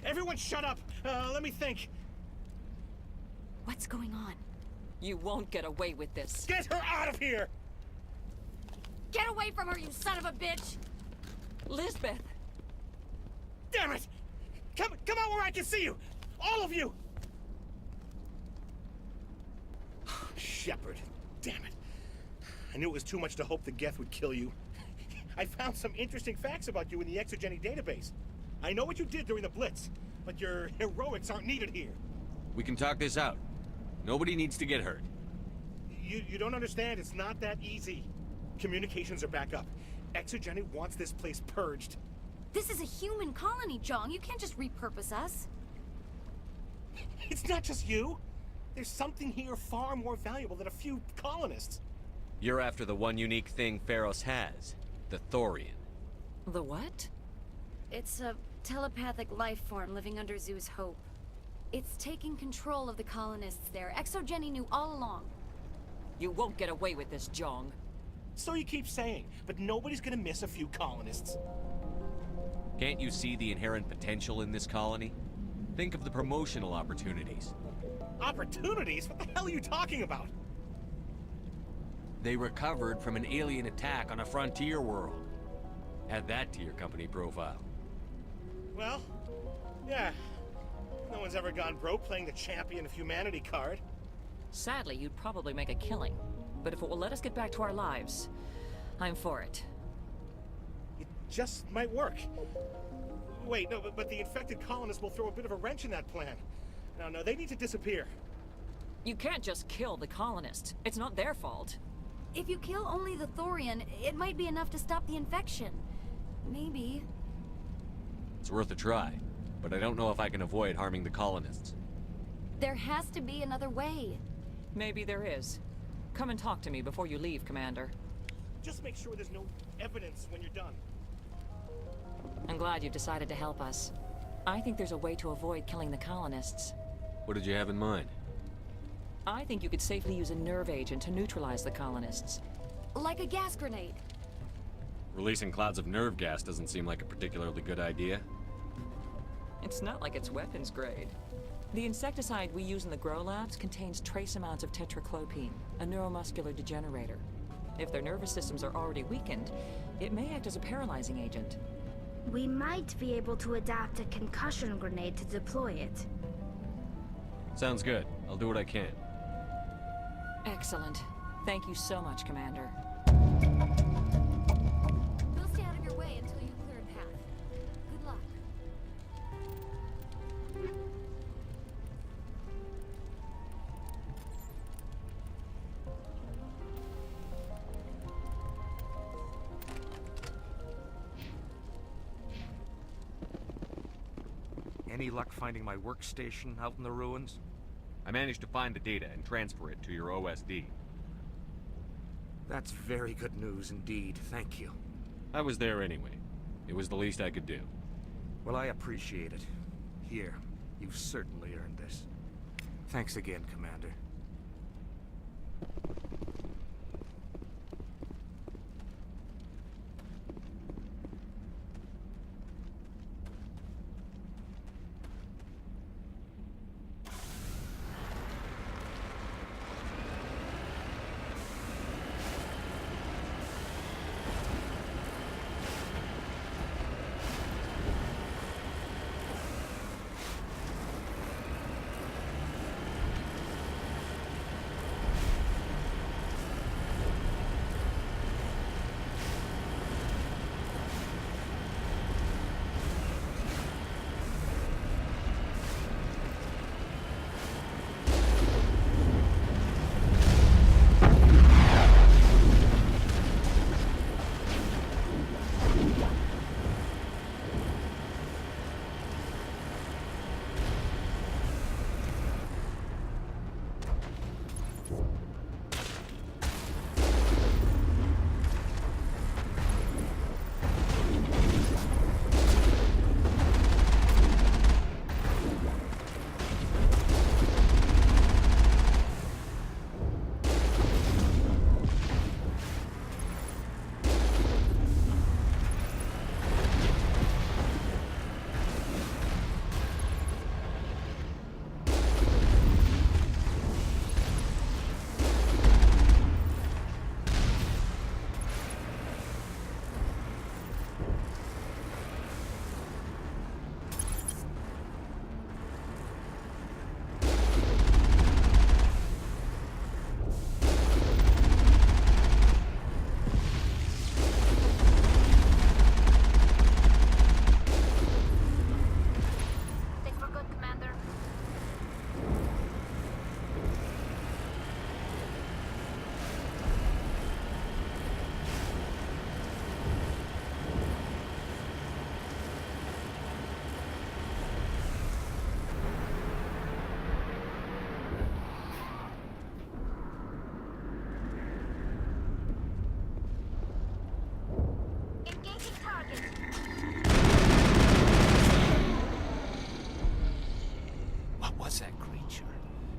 Everyone shut up! Let me think. What's going on? You won't get away with this. Get her out of here! Get away from her, you son of a bitch! Lisbeth! Damn it! Come out where I can see you! All of you! Shepard, damn it. I knew it was too much to hope the Geth would kill you. I found some interesting facts about you in the Exogeny database. I know what you did during the Blitz, but your heroics aren't needed here. We can talk this out. Nobody needs to get hurt. You don't understand, it's not that easy. Communications are back up. Exogeny wants this place purged. This is a human colony, Jong. You can't just repurpose us. It's not just you. There's something here far more valuable than a few colonists. You're after the one unique thing Feros has. The Thorian. The what? It's a telepathic life form living under Zeus Hope. It's taking control of the colonists there. Exogeny knew all along. You won't get away with this, Jong. So you keep saying, but nobody's gonna miss a few colonists. Can't you see the inherent potential in this colony? Think of the promotional opportunities. Opportunities? What the hell are you talking about? They recovered from an alien attack on a frontier world. Add that to your company profile. Well, yeah. No one's ever gone broke playing the champion of humanity card. Sadly, you'd probably make a killing. But if it will let us get back to our lives, I'm for it. It just might work. Wait, no, but the infected colonists will throw a bit of a wrench in that plan. No, they need to disappear. You can't just kill the colonists. It's not their fault. If you kill only the Thorian, it might be enough to stop the infection. Maybe. It's worth a try, but I don't know if I can avoid harming the colonists. There has to be another way. Maybe there is. Come and talk to me before you leave, Commander. Just make sure there's no evidence when you're done. I'm glad you've decided to help us. I think there's a way to avoid killing the colonists. What did you have in mind? I think you could safely use a nerve agent to neutralize the colonists. Like a gas grenade. Releasing clouds of nerve gas doesn't seem like a particularly good idea. It's not like it's weapons grade. The insecticide we use in the grow labs contains trace amounts of tetraclopine, a neuromuscular degenerator. If their nervous systems are already weakened, it may act as a paralyzing agent. We might be able to adapt a concussion grenade to deploy it. Sounds good. I'll do what I can. Excellent. Thank you so much, Commander. We'll stay out of your way until you clear a path. Good luck. Any luck finding my workstation out in the ruins? I managed to find the data and transfer it to your OSD. That's very good news indeed, thank you. I was there anyway. It was the least I could do. Well, I appreciate it. Here, you've certainly earned this. Thanks again, Commander.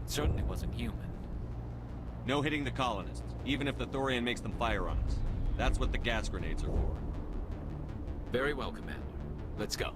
Certainly wasn't human. No hitting the colonists, even if the Thorian makes them fire on us. That's what the gas grenades are for. Very well, Commander. Let's go.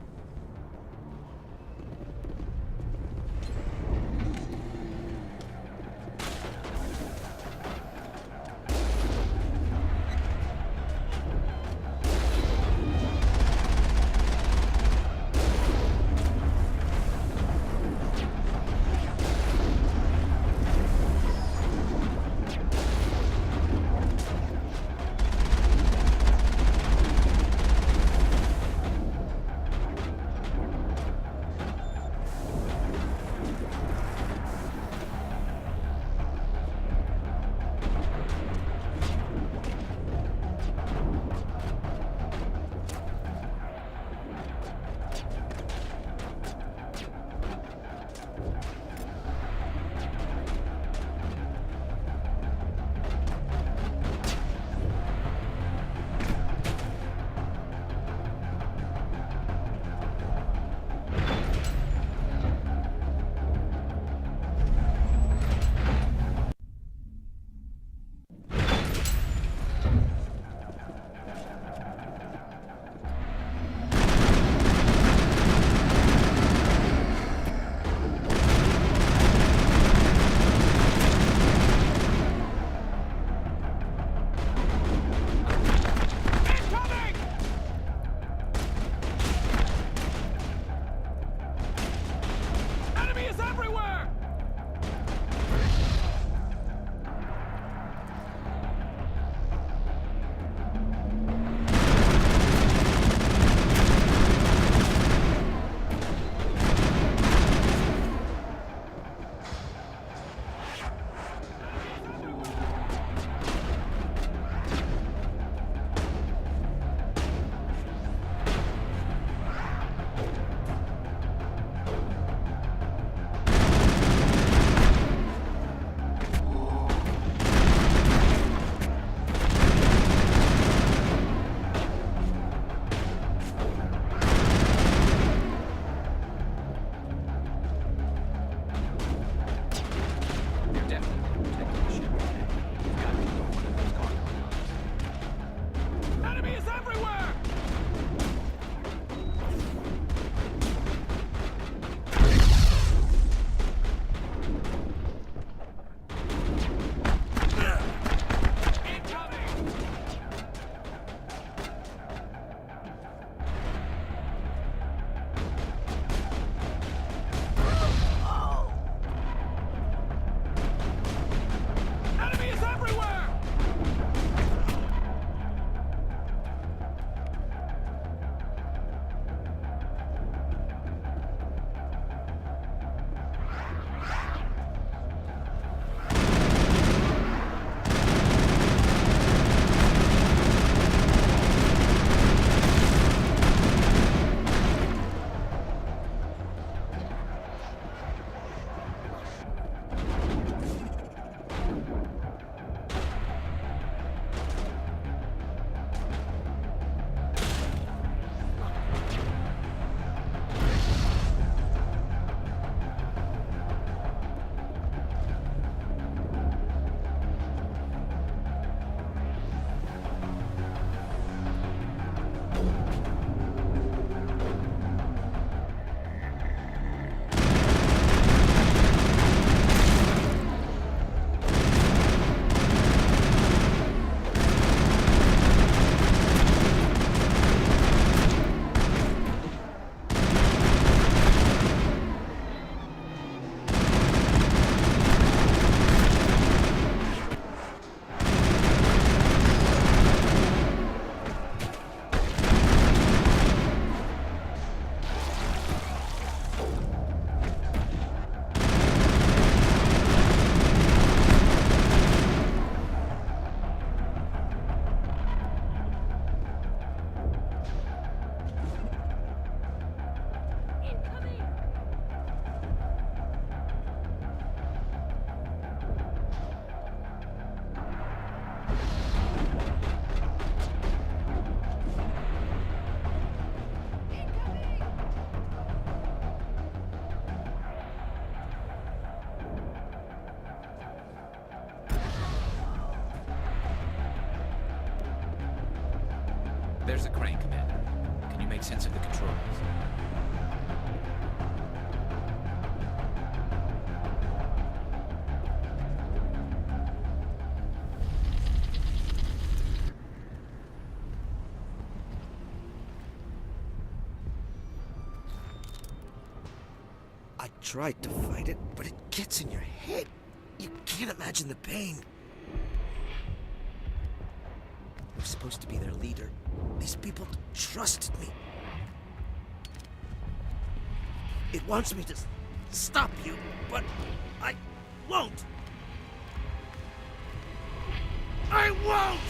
There's a crane, Commander. Can you make sense of the controls? I tried to fight it, but it gets in your head. You can't imagine the pain. I'm supposed to be their leader. These people trusted me. It wants me to stop you, but I won't. I won't!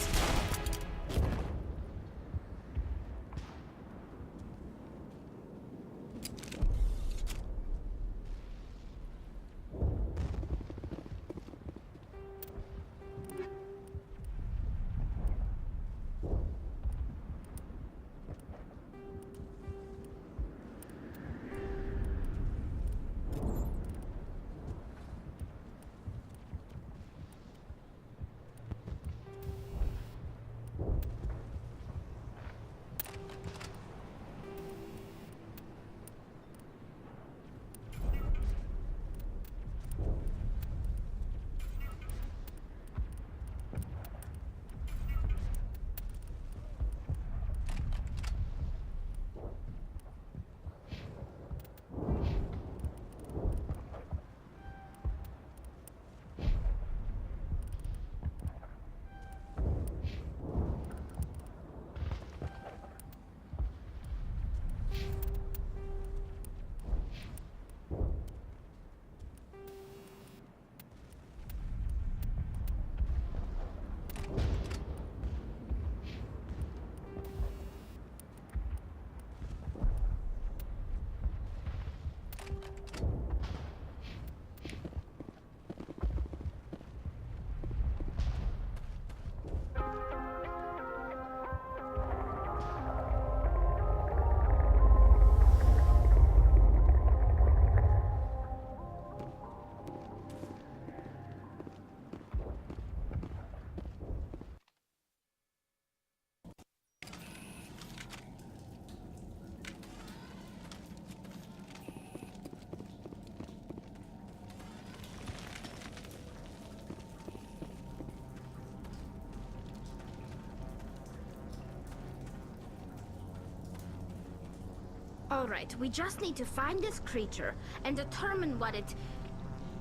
Alright, we just need to find this creature and determine what it...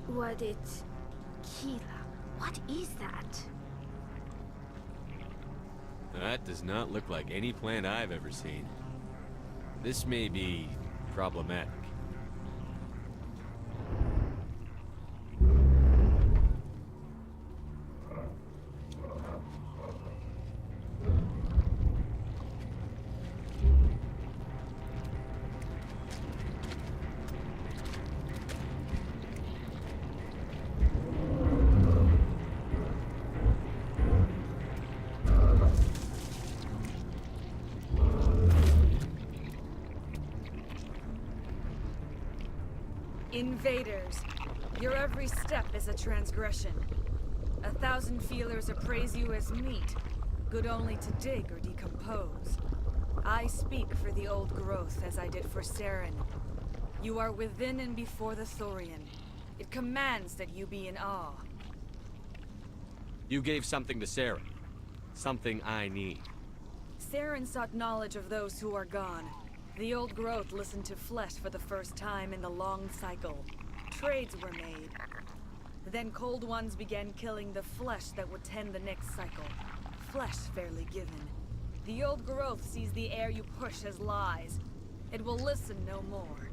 Keela, what is that? That does not look like any plant I've ever seen. This may be problematic. Invaders, your every step is a transgression. 1,000 feelers appraise you as meat, good only to dig or decompose. I speak for the old growth as I did for Saren. You are within and before the Thorian. It commands that you be in awe. You gave something to Sarah. Something I need. Saren sought knowledge of those who are gone. The old growth listened to flesh for the first time in the long cycle. Trades were made. Then cold ones began killing the flesh that would tend the next cycle. Flesh fairly given. The old growth sees the air you push as lies. It will listen no more.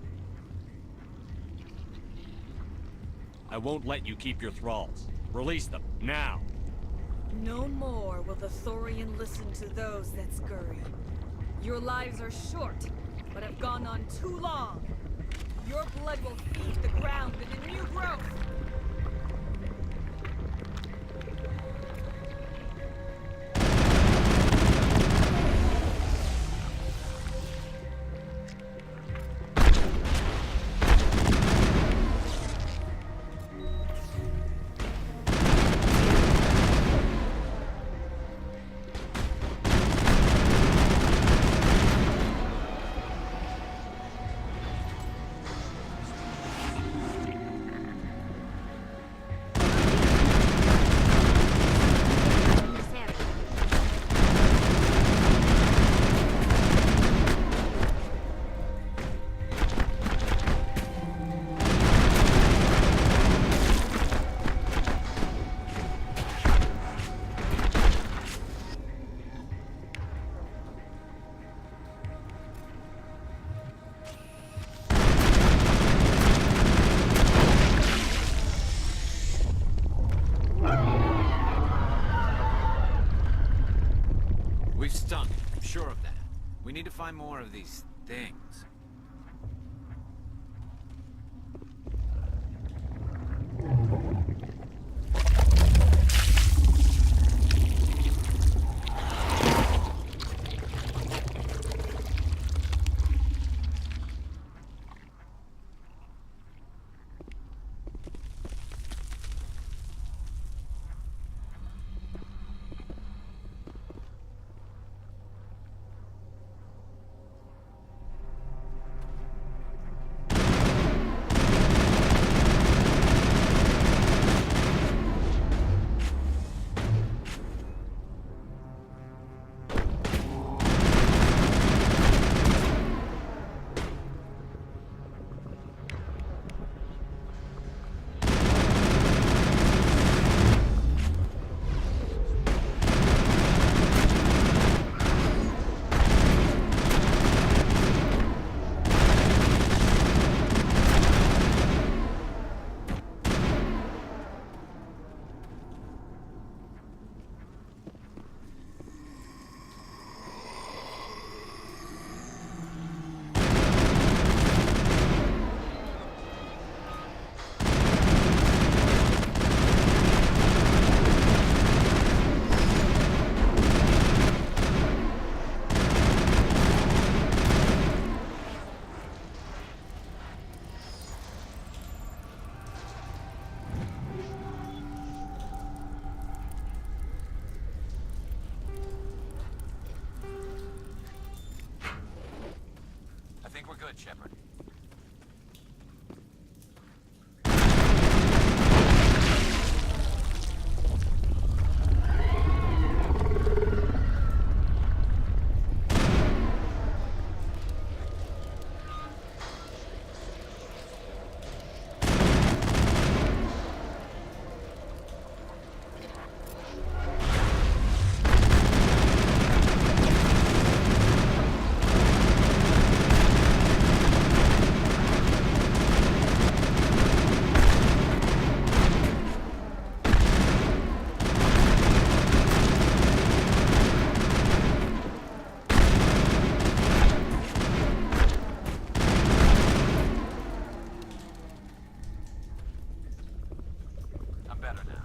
I won't let you keep your thralls. Release them, now! No more will the Thorian listen to those that scurry. Your lives are short, but have gone on too long. Your blood will feed the ground with a new growth. We've stung it, I'm sure of that. We need to find more of these things. I think we're good, Shepard. I'm better now.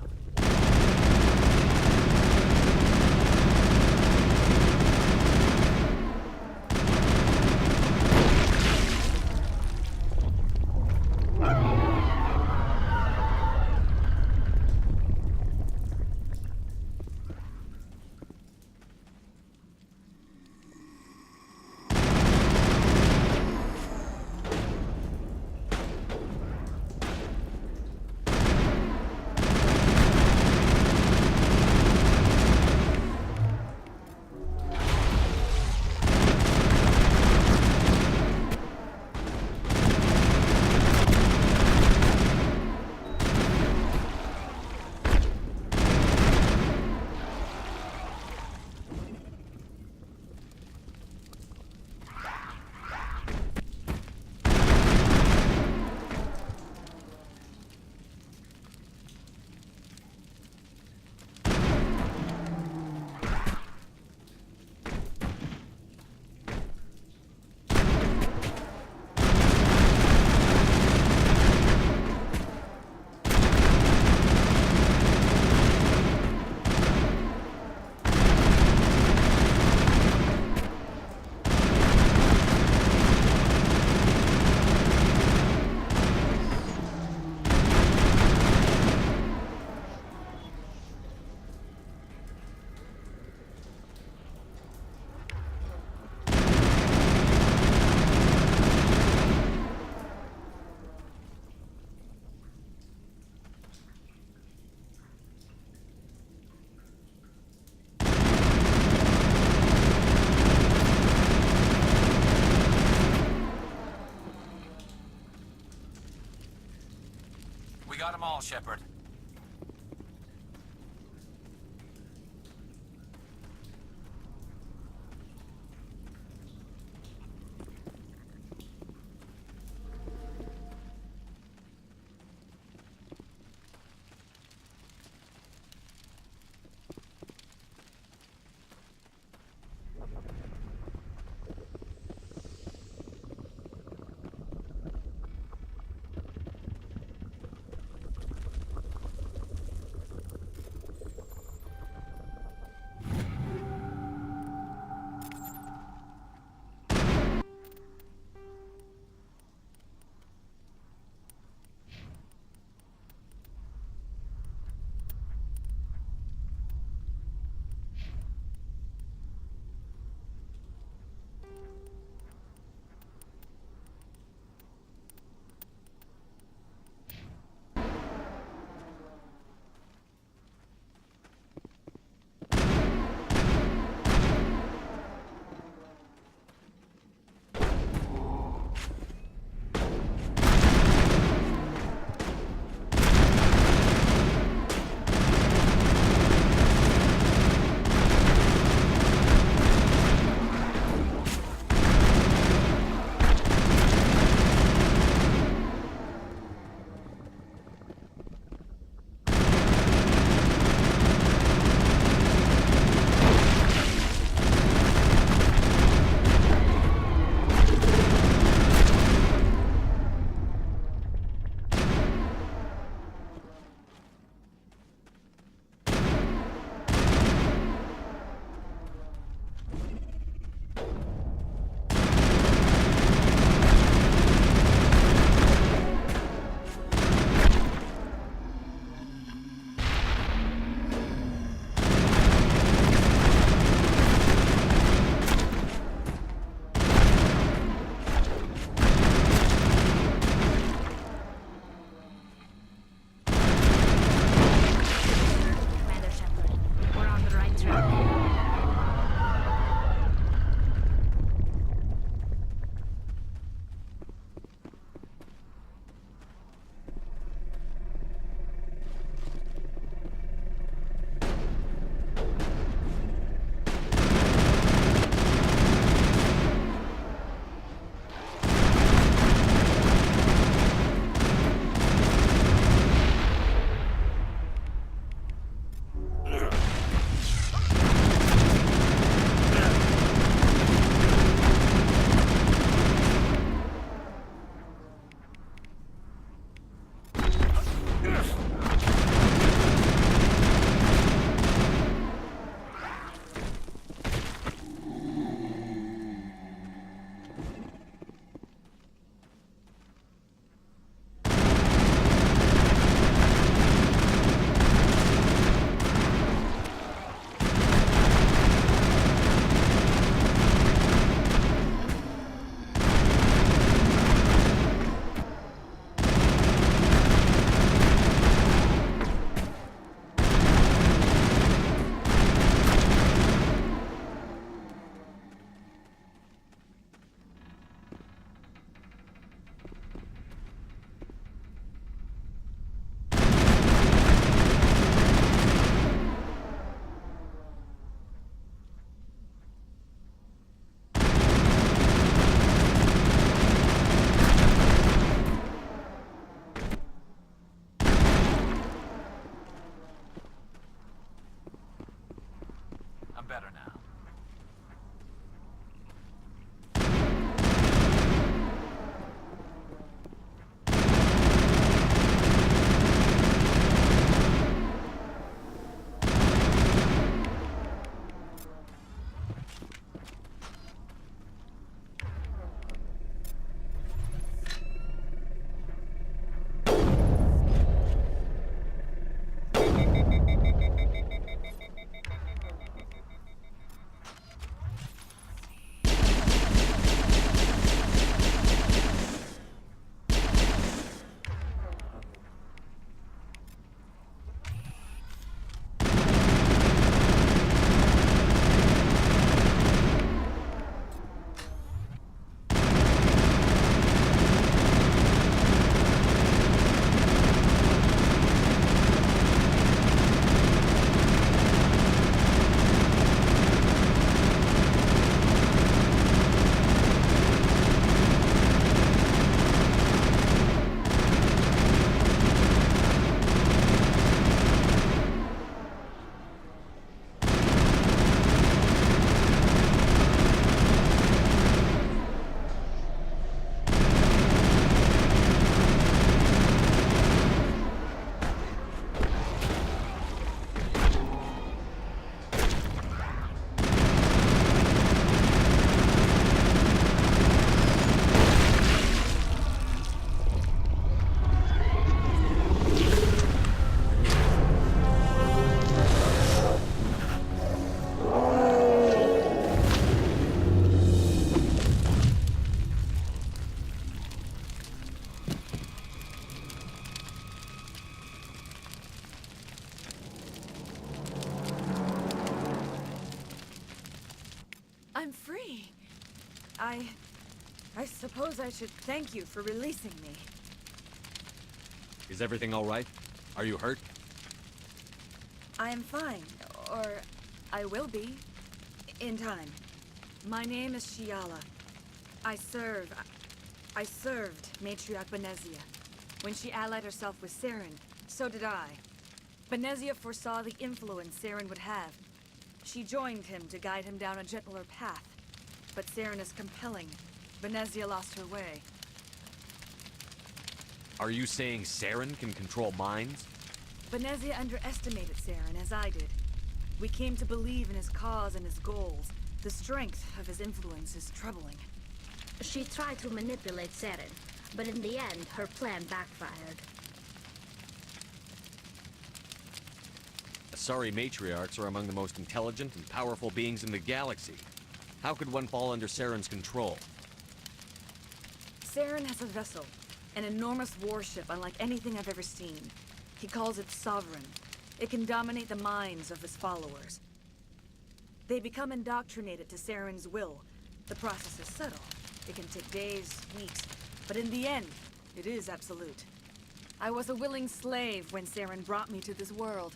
We got them all, Shepard. I'm free. I suppose I should thank you for releasing me. Is everything all right? Are you hurt? I am fine, or I will be, in time. My name is Shiala. I served Matriarch Benezia. When she allied herself with Saren, so did I. Benezia foresaw the influence Saren would have. She joined him to guide him down a gentler path. But Saren is compelling. Benezia lost her way. Are you saying Saren can control minds? Benezia underestimated Saren, as I did. We came to believe in his cause and his goals. The strength of his influence is troubling. She tried to manipulate Saren, but in the end, her plan backfired. Asari matriarchs are among the most intelligent and powerful beings in the galaxy. How could one fall under Saren's control? Saren has a vessel, an enormous warship unlike anything I've ever seen. He calls it Sovereign. It can dominate the minds of his followers. They become indoctrinated to Saren's will. The process is subtle. It can take days, weeks, but in the end, it is absolute. I was a willing slave when Saren brought me to this world.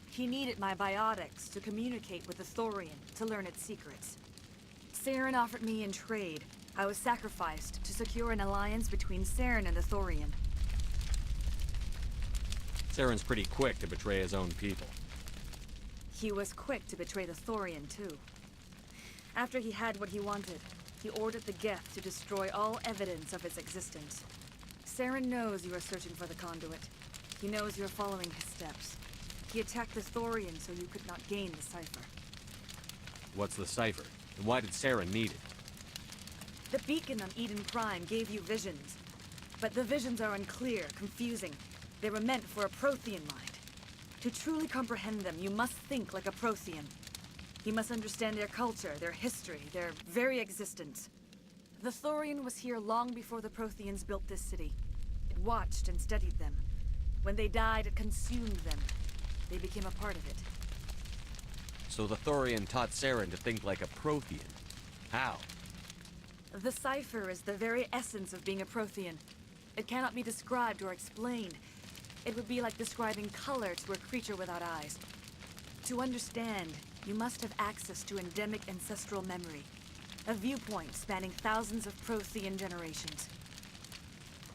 He needed my biotics to communicate with the Thorian, to learn its secrets. Saren offered me in trade. I was sacrificed to secure an alliance between Saren and the Thorian. Saren's pretty quick to betray his own people. He was quick to betray the Thorian, too. After he had what he wanted, he ordered the Geth to destroy all evidence of its existence. Saren knows you are searching for the conduit. He knows you are following his steps. He attacked the Thorian so you could not gain the cipher. What's the cipher? And why did Saren need it? The beacon on Eden Prime gave you visions. But the visions are unclear, confusing. They were meant for a Prothean mind. To truly comprehend them, you must think like a Prothean. You must understand their culture, their history, their very existence. The Thorian was here long before the Protheans built this city. It watched and studied them. When they died, it consumed them. They became a part of it. So the Thorian taught Saren to think like a Prothean. How? The cipher is the very essence of being a Prothean. It cannot be described or explained. It would be like describing color to a creature without eyes. To understand, you must have access to endemic ancestral memory. A viewpoint spanning thousands of Prothean generations.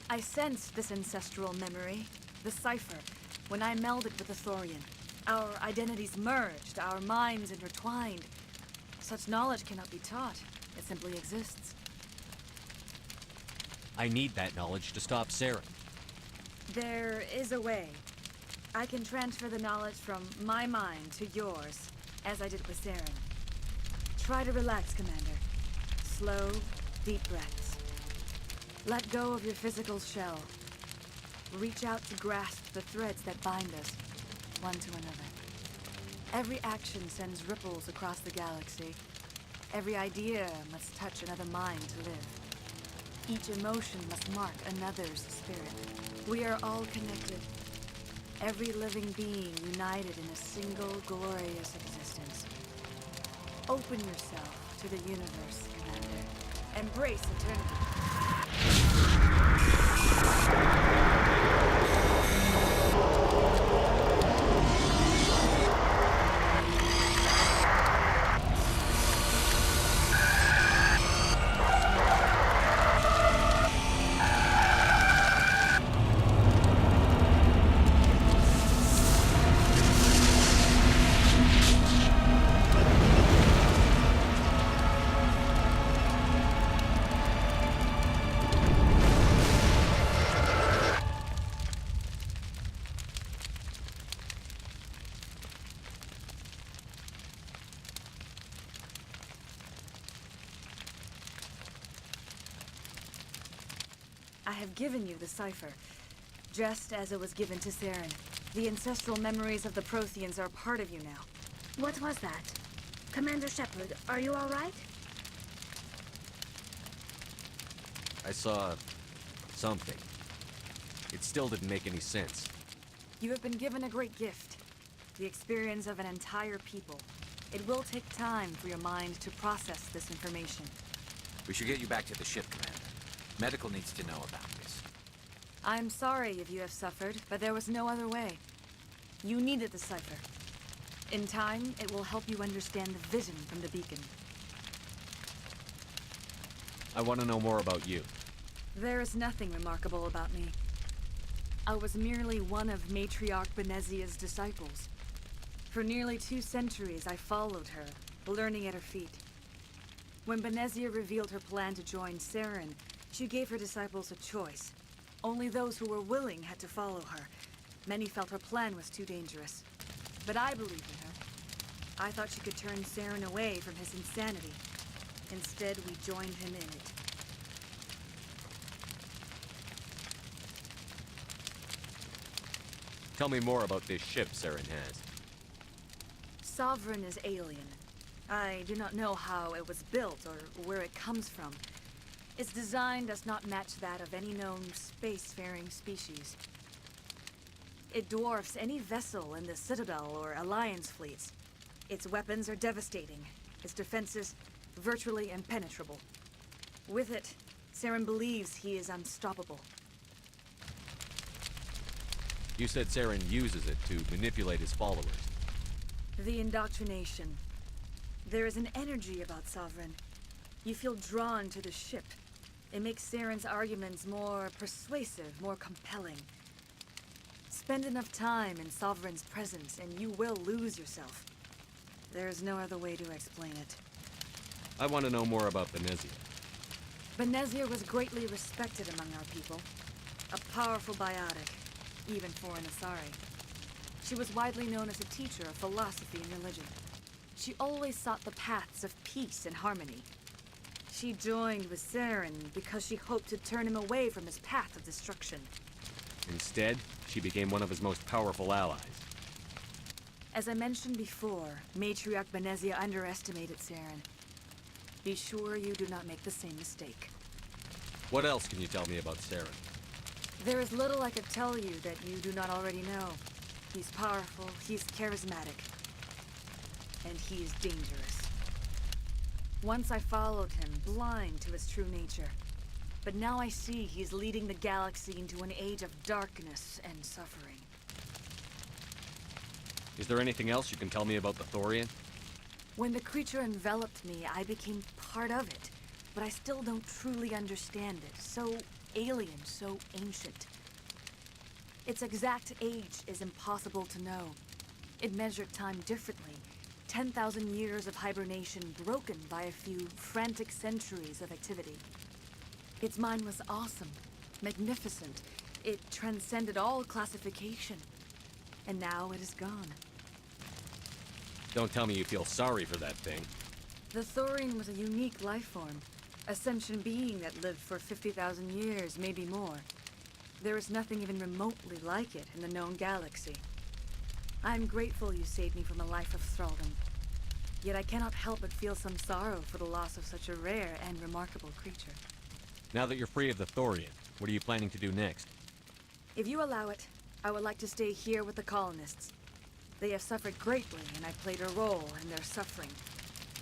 I sensed this ancestral memory, the cipher, when I melded with the Thorian. Our identities merged, our minds intertwined. Such knowledge cannot be taught. It simply exists. I need that knowledge to stop Saren. There is a way. I can transfer the knowledge from my mind to yours, as I did with Saren. Try to relax, Commander. Slow, deep breaths. Let go of your physical shell. Reach out to grasp the threads that bind us, one to another. Every action sends ripples across the galaxy. Every idea must touch another mind to live. Each emotion must mark another's spirit. We are all connected. Every living being united in a single glorious existence. Open yourself to the universe, Commander. Embrace eternity. I have given you the cipher, just as it was given to Saren. The ancestral memories of the Protheans are part of you now. What was that? Commander Shepard, are you all right? I saw something. It still didn't make any sense. You have been given a great gift. The experience of an entire people. It will take time for your mind to process this information. We should get you back to the ship, Commander. Medical needs to know about this. I'm sorry if you have suffered, but there was no other way. You needed the cipher. In time, it will help you understand the vision from the beacon. I want to know more about you. There is nothing remarkable about me. I was merely one of Matriarch Benezia's disciples. For nearly 2 centuries, I followed her, learning at her feet. When Benezia revealed her plan to join Saren, she gave her disciples a choice. Only those who were willing had to follow her. Many felt her plan was too dangerous. But I believed in her. I thought she could turn Saren away from his insanity. Instead, we joined him in it. Tell me more about this ship Saren has. Sovereign is alien. I do not know how it was built or where it comes from. Its design does not match that of any known spacefaring species. It dwarfs any vessel in the Citadel or Alliance fleets. Its weapons are devastating. Its defenses virtually impenetrable. With it, Saren believes he is unstoppable. You said Saren uses it to manipulate his followers. The indoctrination. There is an energy about Sovereign. You feel drawn to the ship. It makes Saren's arguments more persuasive, more compelling. Spend enough time in Sovereign's presence and you will lose yourself. There is no other way to explain it. I want to know more about Benezia. Benezia was greatly respected among our people. A powerful biotic, even for an Asari. She was widely known as a teacher of philosophy and religion. She always sought the paths of peace and harmony. She joined with Saren because she hoped to turn him away from his path of destruction. Instead, she became one of his most powerful allies. As I mentioned before, Matriarch Benezia underestimated Saren. Be sure you do not make the same mistake. What else can you tell me about Saren? There is little I could tell you that you do not already know. He's powerful, he's charismatic, and he is dangerous. Once I followed him, blind to his true nature. But now I see he's leading the galaxy into an age of darkness and suffering. Is there anything else you can tell me about the Thorian? When the creature enveloped me, I became part of it. But I still don't truly understand it. So alien, so ancient. Its exact age is impossible to know. It measured time differently. 10,000 years of hibernation broken by a few frantic centuries of activity. Its mind was awesome, magnificent. It transcended all classification. And now it is gone. Don't tell me you feel sorry for that thing. The Thorian was a unique life form. A sentient being that lived for 50,000 years, maybe more. There is nothing even remotely like it in the known galaxy. I'm grateful you saved me from a life of thraldom. Yet I cannot help but feel some sorrow for the loss of such a rare and remarkable creature. Now that you're free of the Thorian, what are you planning to do next? If you allow it, I would like to stay here with the colonists. They have suffered greatly, and I played a role in their suffering.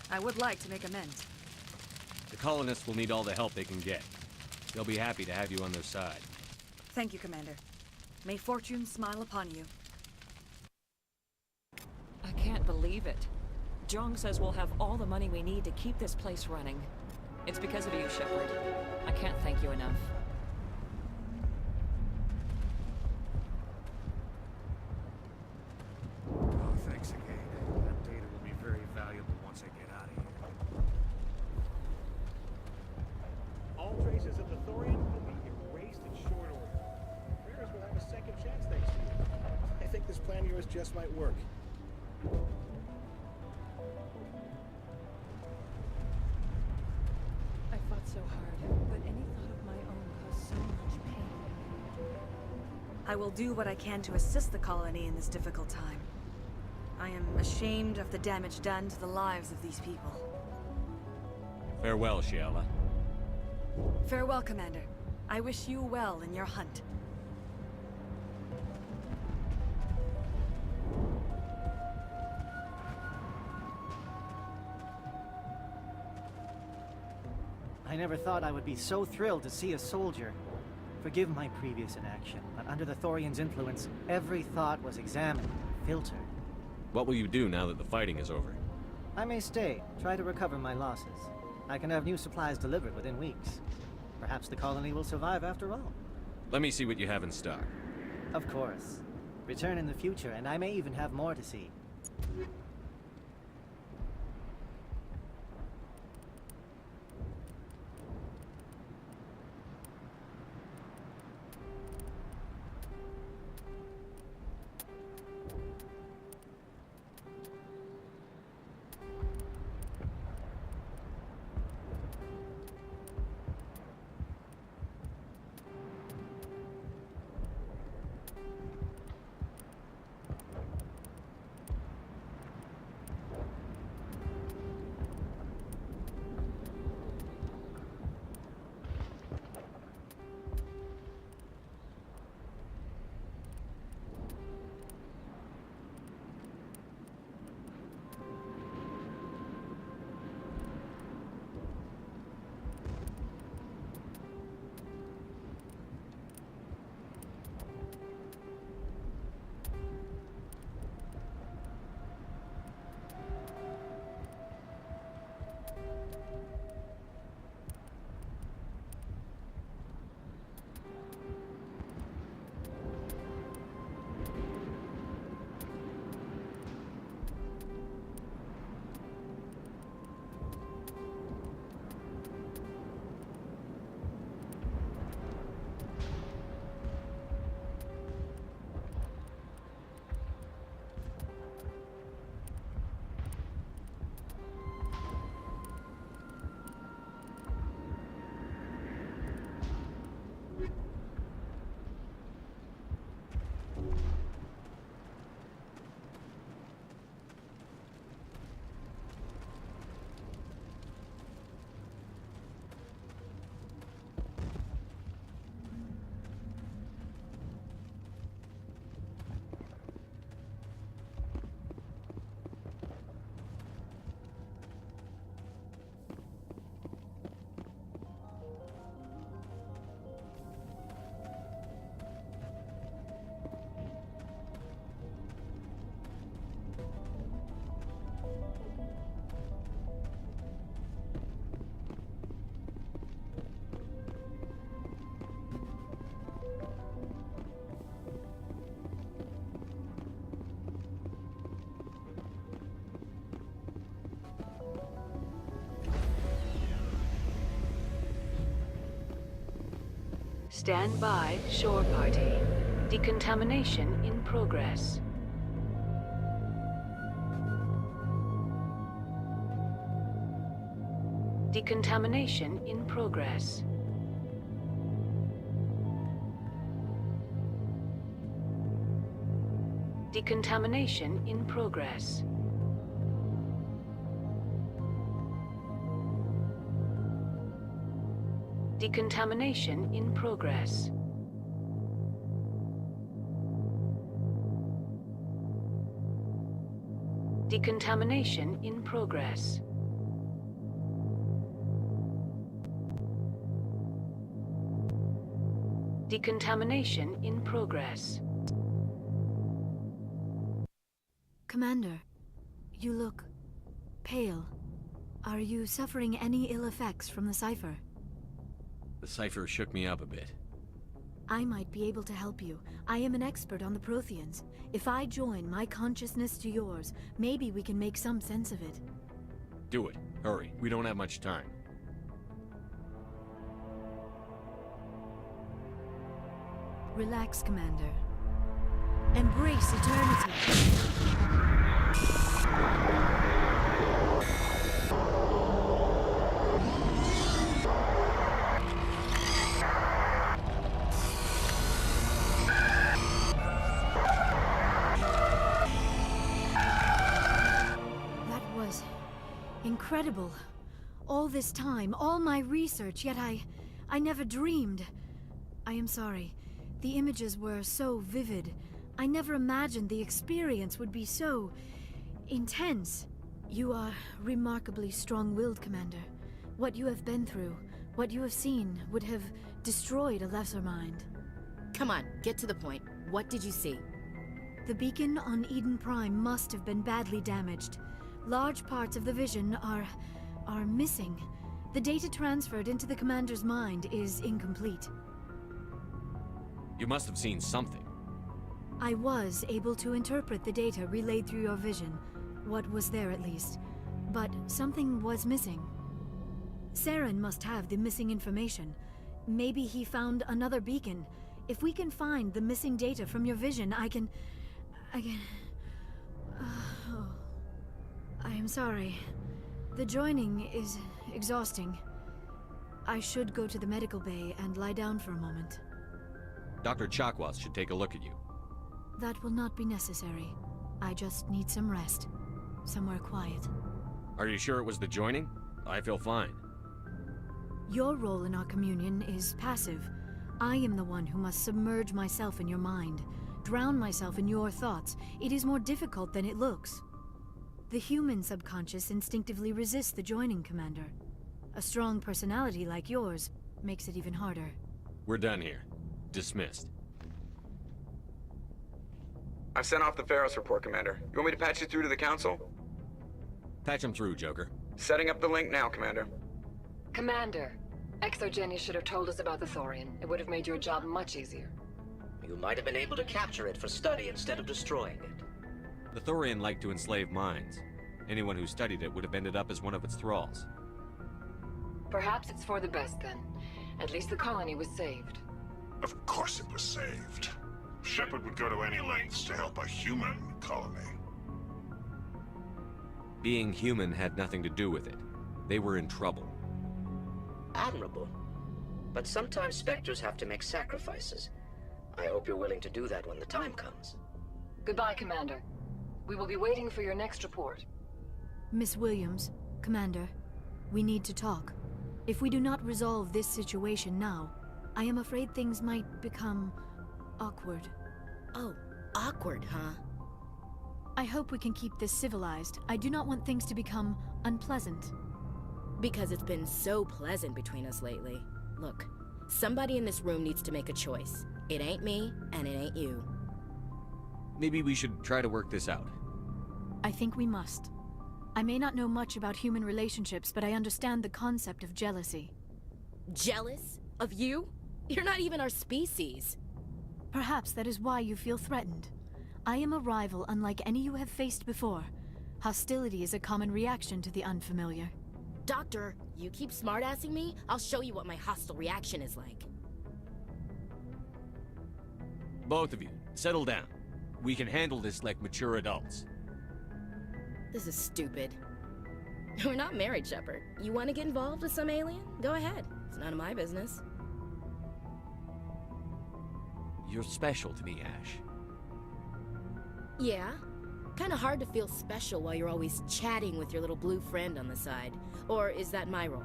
I would like to make amends. The colonists will need all the help they can get. They'll be happy to have you on their side. Thank you, Commander. May fortune smile upon you. I can't believe it. Jong says we'll have all the money we need to keep this place running. It's because of you, Shepard. I can't thank you enough. Oh, thanks again. That data will be very valuable once I get out of here. All traces of the Thorian will be erased in short order. Feros will have a second chance thanks to you. I think this plan of yours just might work. I fought so hard, but any thought of my own caused so much pain. I will do what I can to assist the colony in this difficult time. I am ashamed of the damage done to the lives of these people. Farewell, Shiala. Farewell, Commander. I wish you well in your hunt. I never thought I would be so thrilled to see a soldier. Forgive my previous inaction, but under the Thorian's influence, every thought was examined, filtered. What will you do now that the fighting is over? I may stay, try to recover my losses. I can have new supplies delivered within weeks. Perhaps the colony will survive after all. Let me see what you have in stock. Of course. Return in the future, and I may even have more to see. Stand by, shore party. Decontamination in progress. Decontamination in progress. Decontamination in progress. Decontamination in progress. Decontamination in progress. Decontamination in progress. Commander, you look pale. Are you suffering any ill effects from the cipher? The cipher shook me up a bit. I might be able to help you. I am an expert on the Protheans. If I join my consciousness to yours, maybe we can make some sense of it. Do it. Hurry. We don't have much time. Relax, Commander. Embrace eternity. Incredible. All this time, all my research, yet I never dreamed. I am sorry. The images were so vivid. I never imagined the experience would be so intense. You are remarkably strong-willed, Commander. What you have been through, What you have seen would have destroyed a lesser mind. Come on, get to the point. What did you see? The beacon on Eden Prime must have been badly damaged. Large parts of the vision are missing. The data transferred into the commander's mind is incomplete. You must have seen something. I was able to interpret the data relayed through your vision. What was there, at least. But something was missing. Saren must have the missing information. Maybe he found another beacon. If we can find the missing data from your vision, I can... Oh. I am sorry. The joining is exhausting. I should go to the medical bay and lie down for a moment. Dr. Chakwas should take a look at you. That will not be necessary. I just need some rest. Somewhere quiet. Are you sure it was the joining? I feel fine. Your role in our communion is passive. I am the one who must submerge myself in your mind, drown myself in your thoughts. It is more difficult than it looks. The human subconscious instinctively resists the joining, Commander. A strong personality like yours makes it even harder. We're done here. Dismissed. I've sent off the Feros report, Commander. You want me to patch you through to the Council? Patch him through, Joker. Setting up the link now, Commander. Commander, Exogeny should have told us about the Thorian. It would have made your job much easier. You might have been able to capture it for study instead of destroying it. The Thorian liked to enslave minds. Anyone who studied it would have ended up as one of its thralls. Perhaps it's for the best, then. At least the colony was saved. Of course it was saved. Shepard would go to any lengths to help a human colony. Being human had nothing to do with it. They were in trouble. Admirable. But sometimes Spectres have to make sacrifices. I hope you're willing to do that when the time comes. Goodbye, Commander. We will be waiting for your next report. Miss Williams, Commander, we need to talk. If we do not resolve this situation now, I am afraid things might become awkward. Oh, awkward, huh? I hope we can keep this civilized. I do not want things to become unpleasant. Because it's been so pleasant between us lately. Look, somebody in this room needs to make a choice. It ain't me, and it ain't you. Maybe we should try to work this out. I think we must. I may not know much about human relationships, but I understand the concept of jealousy. Jealous? Of you? You're not even our species. Perhaps that is why you feel threatened. I am a rival unlike any you have faced before. Hostility is a common reaction to the unfamiliar. Doctor, you keep smartassing me, I'll show you what my hostile reaction is like. Both of you, settle down. We can handle this like mature adults. This is stupid. We're not married, Shepard. You want to get involved with some alien? Go ahead. It's none of my business. You're special to me, Ash. Yeah. Kinda hard to feel special while you're always chatting with your little blue friend on the side. Or is that my role?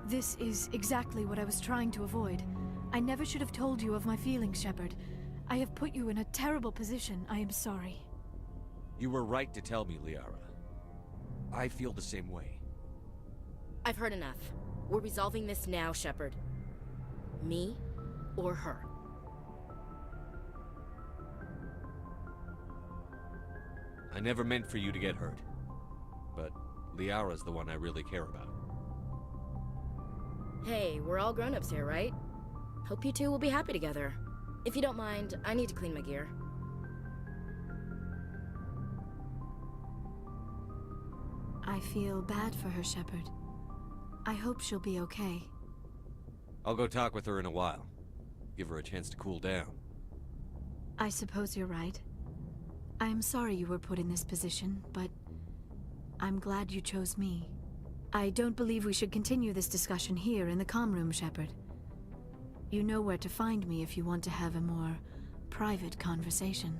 This is exactly what I was trying to avoid. I never should have told you of my feelings, Shepard. I have put you in a terrible position. I am sorry. You were right to tell me, Liara. I feel the same way. I've heard enough. We're resolving this now, Shepard. Me or her. I never meant for you to get hurt. But Liara's the one I really care about. Hey, we're all grown-ups here, right? Hope you two will be happy together. If you don't mind, I need to clean my gear. I feel bad for her, Shepard. I hope she'll be okay. I'll go talk with her in a while. Give her a chance to cool down. I suppose you're right. I am sorry you were put in this position, but I'm glad you chose me. I don't believe we should continue this discussion here in the comm room, Shepard. You know where to find me if you want to have a more private conversation.